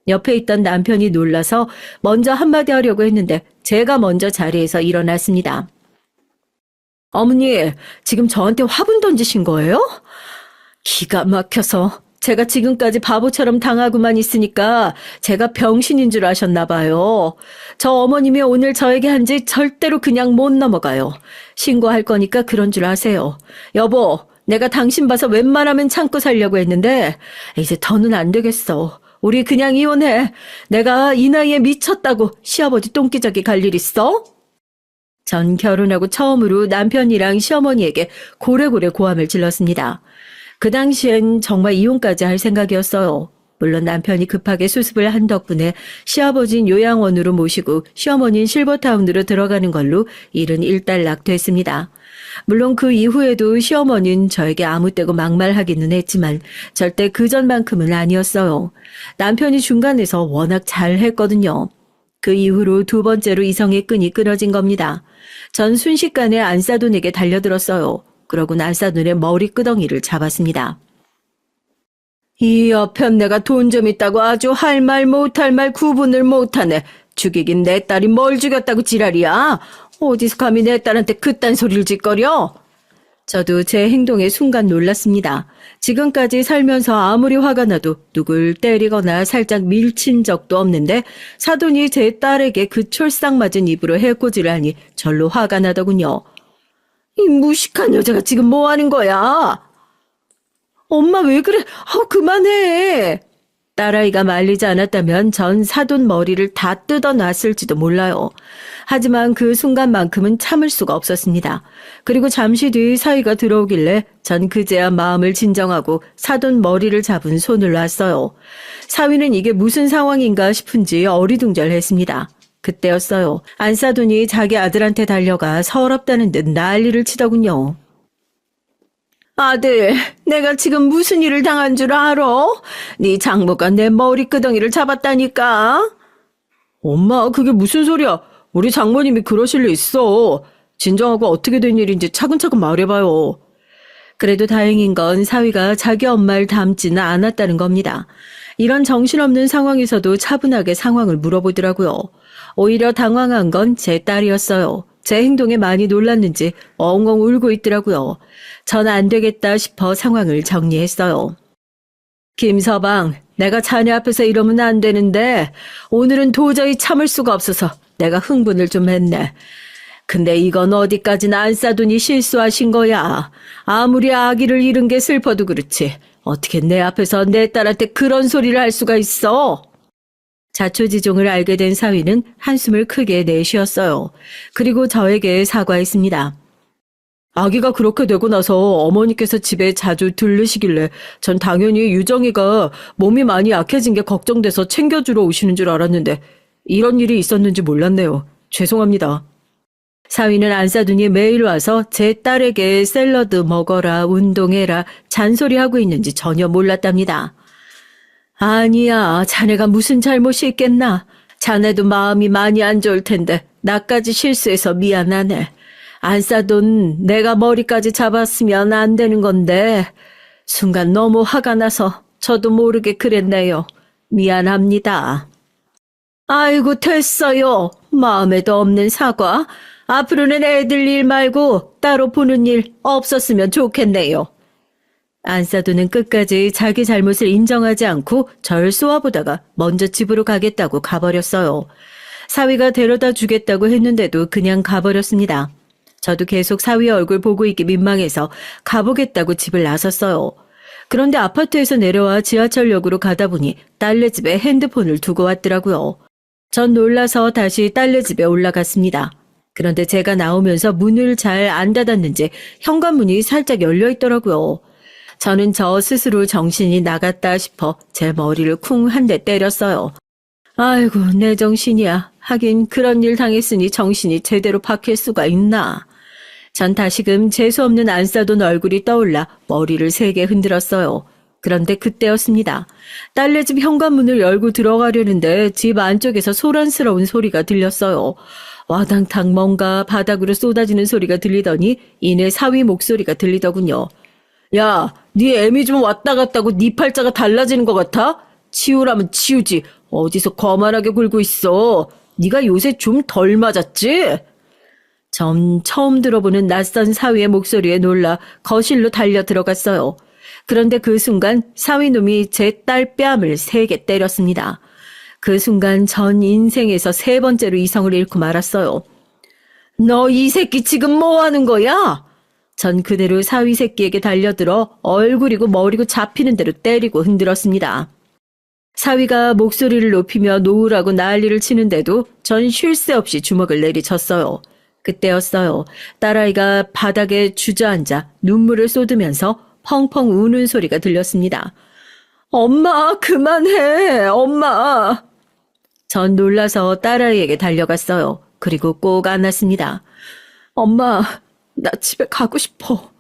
Speaker 1: 옆에 있던 남편이 놀라서 먼저 한마디 하려고 했는데 제가 먼저 자리에서 일어났습니다. 어머니, 지금 저한테 화분 던지신 거예요? 기가 막혀서 제가 지금까지 바보처럼 당하고만 있으니까 제가 병신인 줄 아셨나 봐요. 저 어머님이 오늘 저에게 한 짓 절대로 그냥 못 넘어가요. 신고할 거니까 그런 줄 아세요. 여보, 내가 당신 봐서 웬만하면 참고 살려고 했는데 이제 더는 안 되겠어. 우리 그냥 이혼해. 내가 이 나이에 미쳤다고 시아버지 똥기저귀 갈 일 있어? 전 결혼하고 처음으로 남편이랑 시어머니에게 고래고래 고함을 질렀습니다. 그 당시엔 정말 이혼까지 할 생각이었어요. 물론 남편이 급하게 수습을 한 덕분에 시아버지는 요양원으로 모시고 시어머니는 실버타운으로 들어가는 걸로 일은 일단락됐습니다. 물론 그 이후에도 시어머니는 저에게 아무 때고 막말하기는 했지만 절대 그전만큼은 아니었어요. 남편이 중간에서 워낙 잘했거든요. 그 이후로 두 번째로 이성의 끈이 끊어진 겁니다. 전 순식간에 안사돈에게 달려들었어요. 그러고 안사돈의 머리끄덩이를 잡았습니다. 이 여편 내가 돈 좀 있다고 아주 할 말 못할 말 구분을 못하네. 죽이긴 내 딸이 뭘 죽였다고 지랄이야. 어디서 감히 내 딸한테 그딴 소리를 짓거려? 저도 제 행동에 순간 놀랐습니다. 지금까지 살면서 아무리 화가 나도 누굴 때리거나 살짝 밀친 적도 없는데 사돈이 제 딸에게 그 촐싹맞은 입으로 해코지를 하니 절로 화가 나더군요. 이 무식한 여자가 지금 뭐 하는 거야? 엄마 왜 그래? 그만해. 딸아이가 말리지 않았다면 전 사돈 머리를 다 뜯어놨을지도 몰라요. 하지만 그 순간만큼은 참을 수가 없었습니다. 그리고 잠시 뒤 사위가 들어오길래 전 그제야 마음을 진정하고 사돈 머리를 잡은 손을 놨어요. 사위는 이게 무슨 상황인가 싶은지 어리둥절했습니다. 그때였어요. 안사돈이 자기 아들한테 달려가 서럽다는 듯 난리를 치더군요. 아들, 내가 지금 무슨 일을 당한 줄 알아? 네 장모가 내 머리끄덩이를 잡았다니까. 엄마, 그게 무슨 소리야? 우리 장모님이 그러실 리 있어. 진정하고 어떻게 된 일인지 차근차근 말해봐요. 그래도 다행인 건 사위가 자기 엄마를 닮지는 않았다는 겁니다. 이런 정신없는 상황에서도 차분하게 상황을 물어보더라고요. 오히려 당황한 건 제 딸이었어요. 제 행동에 많이 놀랐는지 엉엉 울고 있더라고요. 전 안 되겠다 싶어 상황을 정리했어요. 김서방, 내가 자네 앞에서 이러면 안 되는데 오늘은 도저히 참을 수가 없어서 내가 흥분을 좀 했네. 근데 이건 어디까지나 안사돈이 실수하신 거야. 아무리 아기를 잃은 게 슬퍼도 그렇지. 어떻게 내 앞에서 내 딸한테 그런 소리를 할 수가 있어? 자초지종을 알게 된 사위는 한숨을 크게 내쉬었어요. 그리고 저에게 사과했습니다. 아기가 그렇게 되고 나서 어머니께서 집에 자주 들르시길래 전 당연히 유정이가 몸이 많이 약해진 게 걱정돼서 챙겨주러 오시는 줄 알았는데 이런 일이 있었는지 몰랐네요. 죄송합니다. 사위는 안사돈이 매일 와서 제 딸에게 샐러드 먹어라, 운동해라, 잔소리하고 있는지 전혀 몰랐답니다. 아니야, 자네가 무슨 잘못이 있겠나. 자네도 마음이 많이 안 좋을 텐데 나까지 실수해서 미안하네. 안사돈 내가 머리까지 잡았으면 안 되는 건데 순간 너무 화가 나서 저도 모르게 그랬네요. 미안합니다. 아이고 됐어요. 마음에도 없는 사과. 앞으로는 애들 일 말고 따로 보는 일 없었으면 좋겠네요. 안사돈은 끝까지 자기 잘못을 인정하지 않고 절 쏘아보다가 먼저 집으로 가겠다고 가버렸어요. 사위가 데려다 주겠다고 했는데도 그냥 가버렸습니다. 저도 계속 사위의 얼굴 보고 있기 민망해서 가보겠다고 집을 나섰어요. 그런데 아파트에서 내려와 지하철역으로 가다 보니 딸네 집에 핸드폰을 두고 왔더라고요. 전 놀라서 다시 딸네 집에 올라갔습니다. 그런데 제가 나오면서 문을 잘 안 닫았는지 현관문이 살짝 열려 있더라고요. 저는 저 스스로 정신이 나갔다 싶어 제 머리를 쿵 한 대 때렸어요. 아이고, 내 정신이야. 하긴 그런 일 당했으니 정신이 제대로 박힐 수가 있나. 전 다시금 재수없는 안싸돈 얼굴이 떠올라 머리를 세게 흔들었어요. 그런데 그때였습니다. 딸네 집 현관문을 열고 들어가려는데 집 안쪽에서 소란스러운 소리가 들렸어요. 와당탕 뭔가 바닥으로 쏟아지는 소리가 들리더니 이내 사위 목소리가 들리더군요. 야, 네 애미 좀 왔다 갔다고 네 팔자가 달라지는 것 같아? 치우라면 치우지. 어디서 거만하게 굴고 있어. 네가 요새 좀 덜 맞았지? 전 처음 들어보는 낯선 사위의 목소리에 놀라 거실로 달려 들어갔어요. 그런데 그 순간 사위놈이 제 딸 뺨을 세게 때렸습니다. 그 순간 전 인생에서 세 번째로 이성을 잃고 말았어요. 너 이 새끼 지금 뭐 하는 거야? 전 그대로 사위 새끼에게 달려들어 얼굴이고 머리고 잡히는 대로 때리고 흔들었습니다. 사위가 목소리를 높이며 놓으라고 난리를 치는데도 전 쉴 새 없이 주먹을 내리쳤어요. 그때였어요. 딸아이가 바닥에 주저앉아 눈물을 쏟으면서 펑펑 우는 소리가 들렸습니다. 엄마, 그만해, 엄마. 전 놀라서 딸아이에게 달려갔어요. 그리고 꼭 안았습니다. 엄마, 나 집에 가고 싶어.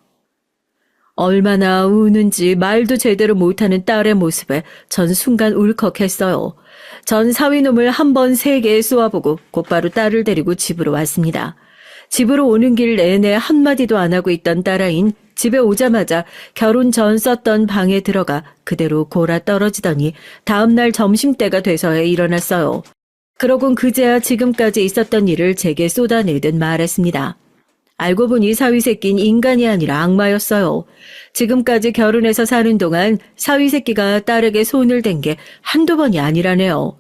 Speaker 1: 얼마나 우는지 말도 제대로 못하는 딸의 모습에 전 순간 울컥했어요. 전 사위놈을 한 번 세게 쏘아보고 곧바로 딸을 데리고 집으로 왔습니다. 집으로 오는 길 내내 한마디도 안 하고 있던 딸아이는 집에 오자마자 결혼 전 썼던 방에 들어가 그대로 골아 떨어지더니 다음날 점심때가 돼서야 일어났어요. 그러곤 그제야 지금까지 있었던 일을 제게 쏟아내듯 말했습니다. 알고 보니 사위 새끼는 인간이 아니라 악마였어요. 지금까지 결혼해서 사는 동안 사위 새끼가 딸에게 손을 댄 게 한두 번이 아니라네요.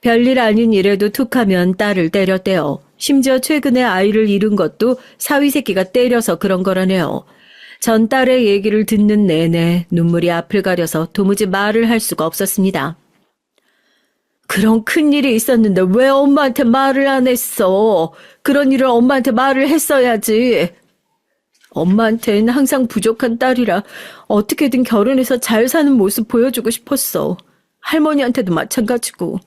Speaker 1: 별일 아닌 일에도 툭하면 딸을 때렸대요. 심지어 최근에 아이를 잃은 것도 사위 새끼가 때려서 그런 거라네요. 전 딸의 얘기를 듣는 내내 눈물이 앞을 가려서 도무지 말을 할 수가 없었습니다. 그런 큰일이 있었는데 왜 엄마한테 말을 안 했어? 그런 일을 엄마한테 말을 했어야지. 엄마한테는 항상 부족한 딸이라 어떻게든 결혼해서 잘 사는 모습 보여주고 싶었어. 할머니한테도 마찬가지고.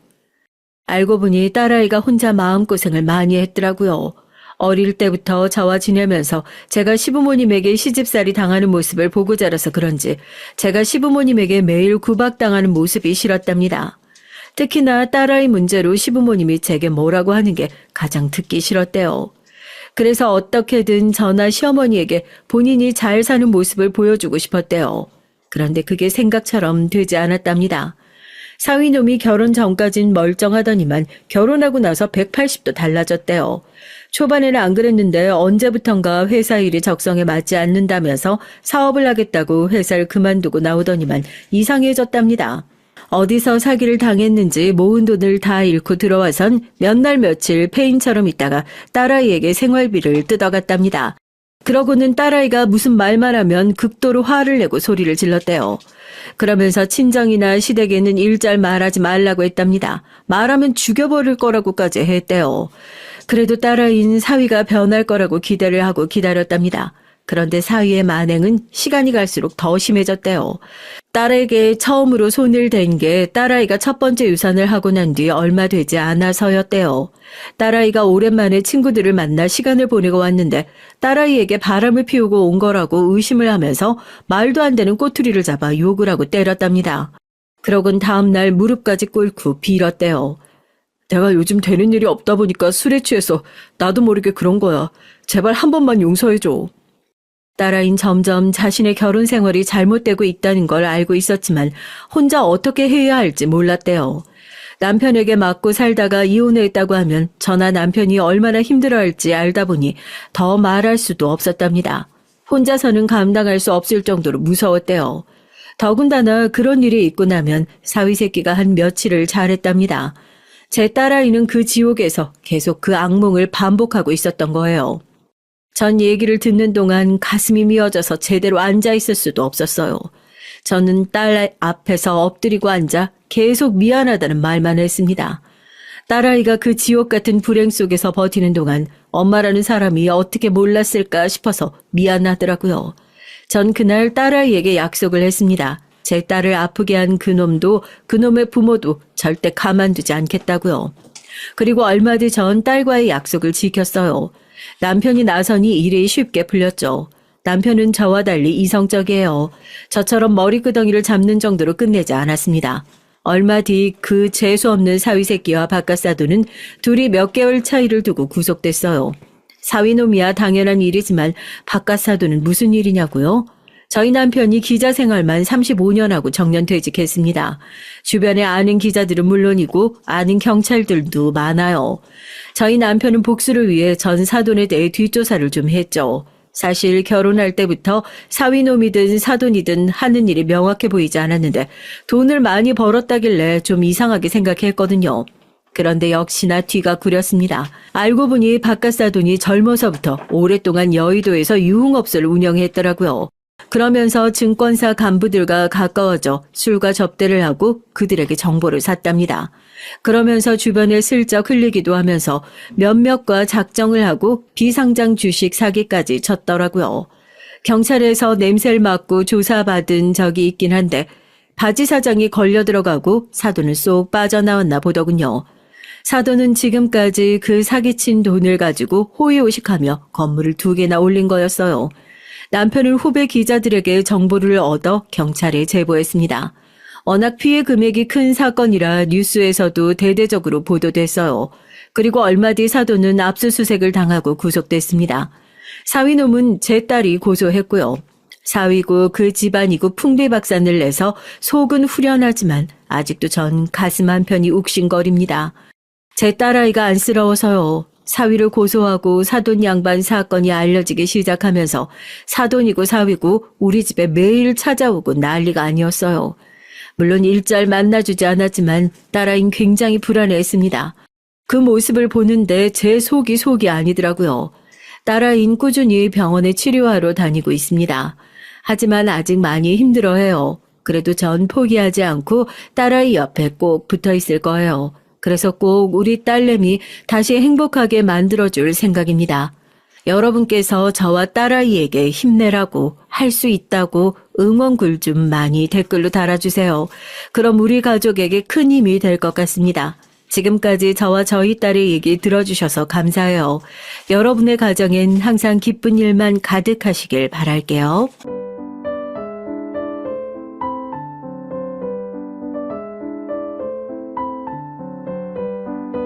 Speaker 1: 알고 보니 딸아이가 혼자 마음고생을 많이 했더라고요. 어릴 때부터 저와 지내면서 제가 시부모님에게 시집살이 당하는 모습을 보고 자라서 그런지 제가 시부모님에게 매일 구박당하는 모습이 싫었답니다. 특히나 딸아이 문제로 시부모님이 제게 뭐라고 하는 게 가장 듣기 싫었대요. 그래서 어떻게든 저나 시어머니에게 본인이 잘 사는 모습을 보여주고 싶었대요. 그런데 그게 생각처럼 되지 않았답니다. 사위놈이 결혼 전까진 멀쩡하더니만 결혼하고 나서 180도 달라졌대요. 초반에는 안 그랬는데 언제부턴가 회사 일이 적성에 맞지 않는다면서 사업을 하겠다고 회사를 그만두고 나오더니만 이상해졌답니다. 어디서 사기를 당했는지 모은 돈을 다 잃고 들어와선 몇 날 며칠 폐인처럼 있다가 딸아이에게 생활비를 뜯어갔답니다. 그러고는 딸아이가 무슨 말만 하면 극도로 화를 내고 소리를 질렀대요. 그러면서 친정이나 시댁에는 일잘 말하지 말라고 했답니다. 말하면 죽여버릴 거라고까지 했대요. 그래도 딸아이는 사위가 변할 거라고 기대를 하고 기다렸답니다. 그런데 사위의 만행은 시간이 갈수록 더 심해졌대요. 딸에게 처음으로 손을 댄 게 딸아이가 첫 번째 유산을 하고 난 뒤 얼마 되지 않아서였대요. 딸아이가 오랜만에 친구들을 만나 시간을 보내고 왔는데 딸아이에게 바람을 피우고 온 거라고 의심을 하면서 말도 안 되는 꼬투리를 잡아 욕을 하고 때렸답니다. 그러곤 다음날 무릎까지 꿇고 빌었대요. 내가 요즘 되는 일이 없다 보니까 술에 취해서 나도 모르게 그런 거야. 제발 한 번만 용서해줘. 딸아이는 점점 자신의 결혼 생활이 잘못되고 있다는 걸 알고 있었지만 혼자 어떻게 해야 할지 몰랐대요. 남편에게 맞고 살다가 이혼했다고 하면 저나 남편이 얼마나 힘들어할지 알다 보니 더 말할 수도 없었답니다. 혼자서는 감당할 수 없을 정도로 무서웠대요. 더군다나 그런 일이 있고 나면 사위 새끼가 한 며칠을 잘했답니다. 제 딸아이는 그 지옥에서 계속 그 악몽을 반복하고 있었던 거예요. 전 얘기를 듣는 동안 가슴이 미어져서 제대로 앉아있을 수도 없었어요. 저는 딸 앞에서 엎드리고 앉아 계속 미안하다는 말만 했습니다. 딸아이가 그 지옥 같은 불행 속에서 버티는 동안 엄마라는 사람이 어떻게 몰랐을까 싶어서 미안하더라고요. 전 그날 딸아이에게 약속을 했습니다. 제 딸을 아프게 한 그놈도 그놈의 부모도 절대 가만두지 않겠다고요. 그리고 얼마 뒤 전 딸과의 약속을 지켰어요. 남편이 나서니 일이 쉽게 풀렸죠. 남편은 저와 달리 이성적이에요. 저처럼 머리끄덩이를 잡는 정도로 끝내지 않았습니다. 얼마 뒤 그 재수없는 사위새끼와 바깥사돈은 둘이 몇 개월 차이를 두고 구속됐어요. 사위놈이야 당연한 일이지만 바깥사돈은 무슨 일이냐고요? 저희 남편이 기자 생활만 35년 하고 정년퇴직했습니다. 주변에 아는 기자들은 물론이고 아는 경찰들도 많아요. 저희 남편은 복수를 위해 전 사돈에 대해 뒷조사를 좀 했죠. 사실 결혼할 때부터 사위놈이든 사돈이든 하는 일이 명확해 보이지 않았는데 돈을 많이 벌었다길래 좀 이상하게 생각했거든요. 그런데 역시나 뒤가 구렸습니다. 알고 보니 바깥사돈이 젊어서부터 오랫동안 여의도에서 유흥업소를 운영했더라고요. 그러면서 증권사 간부들과 가까워져 술과 접대를 하고 그들에게 정보를 샀답니다. 그러면서 주변에 슬쩍 흘리기도 하면서 몇몇과 작정을 하고 비상장 주식 사기까지 쳤더라고요. 경찰에서 냄새를 맡고 조사받은 적이 있긴 한데 바지 사장이 걸려 들어가고 사돈은 쏙 빠져나왔나 보더군요. 사돈은 지금까지 그 사기친 돈을 가지고 호의호식하며 건물을 2개나 올린 거였어요. 남편은 후배 기자들에게 정보를 얻어 경찰에 제보했습니다. 워낙 피해 금액이 큰 사건이라 뉴스에서도 대대적으로 보도됐어요. 그리고 얼마 뒤 사돈은 압수수색을 당하고 구속됐습니다. 사위놈은 제 딸이 고소했고요. 사위고 그 집안이고 풍비박산을 내서 속은 후련하지만 아직도 전 가슴 한편이 욱신거립니다. 제 딸아이가 안쓰러워서요. 사위를 고소하고 사돈 양반 사건이 알려지기 시작하면서 사돈이고 사위고 우리 집에 매일 찾아오고 난리가 아니었어요. 물론 일절 만나주지 않았지만 딸아이는 굉장히 불안해했습니다. 그 모습을 보는데 제 속이 아니더라고요. 딸아이는 꾸준히 병원에 치료하러 다니고 있습니다. 하지만 아직 많이 힘들어해요. 그래도 전 포기하지 않고 딸아이 옆에 꼭 붙어 있을 거예요. 그래서 꼭 우리 딸내미 다시 행복하게 만들어줄 생각입니다. 여러분께서 저와 딸아이에게 힘내라고 할 수 있다고 응원글 좀 많이 댓글로 달아주세요. 그럼 우리 가족에게 큰 힘이 될 것 같습니다. 지금까지 저와 저희 딸의 얘기 들어주셔서 감사해요. 여러분의 가정엔 항상 기쁜 일만 가득하시길 바랄게요.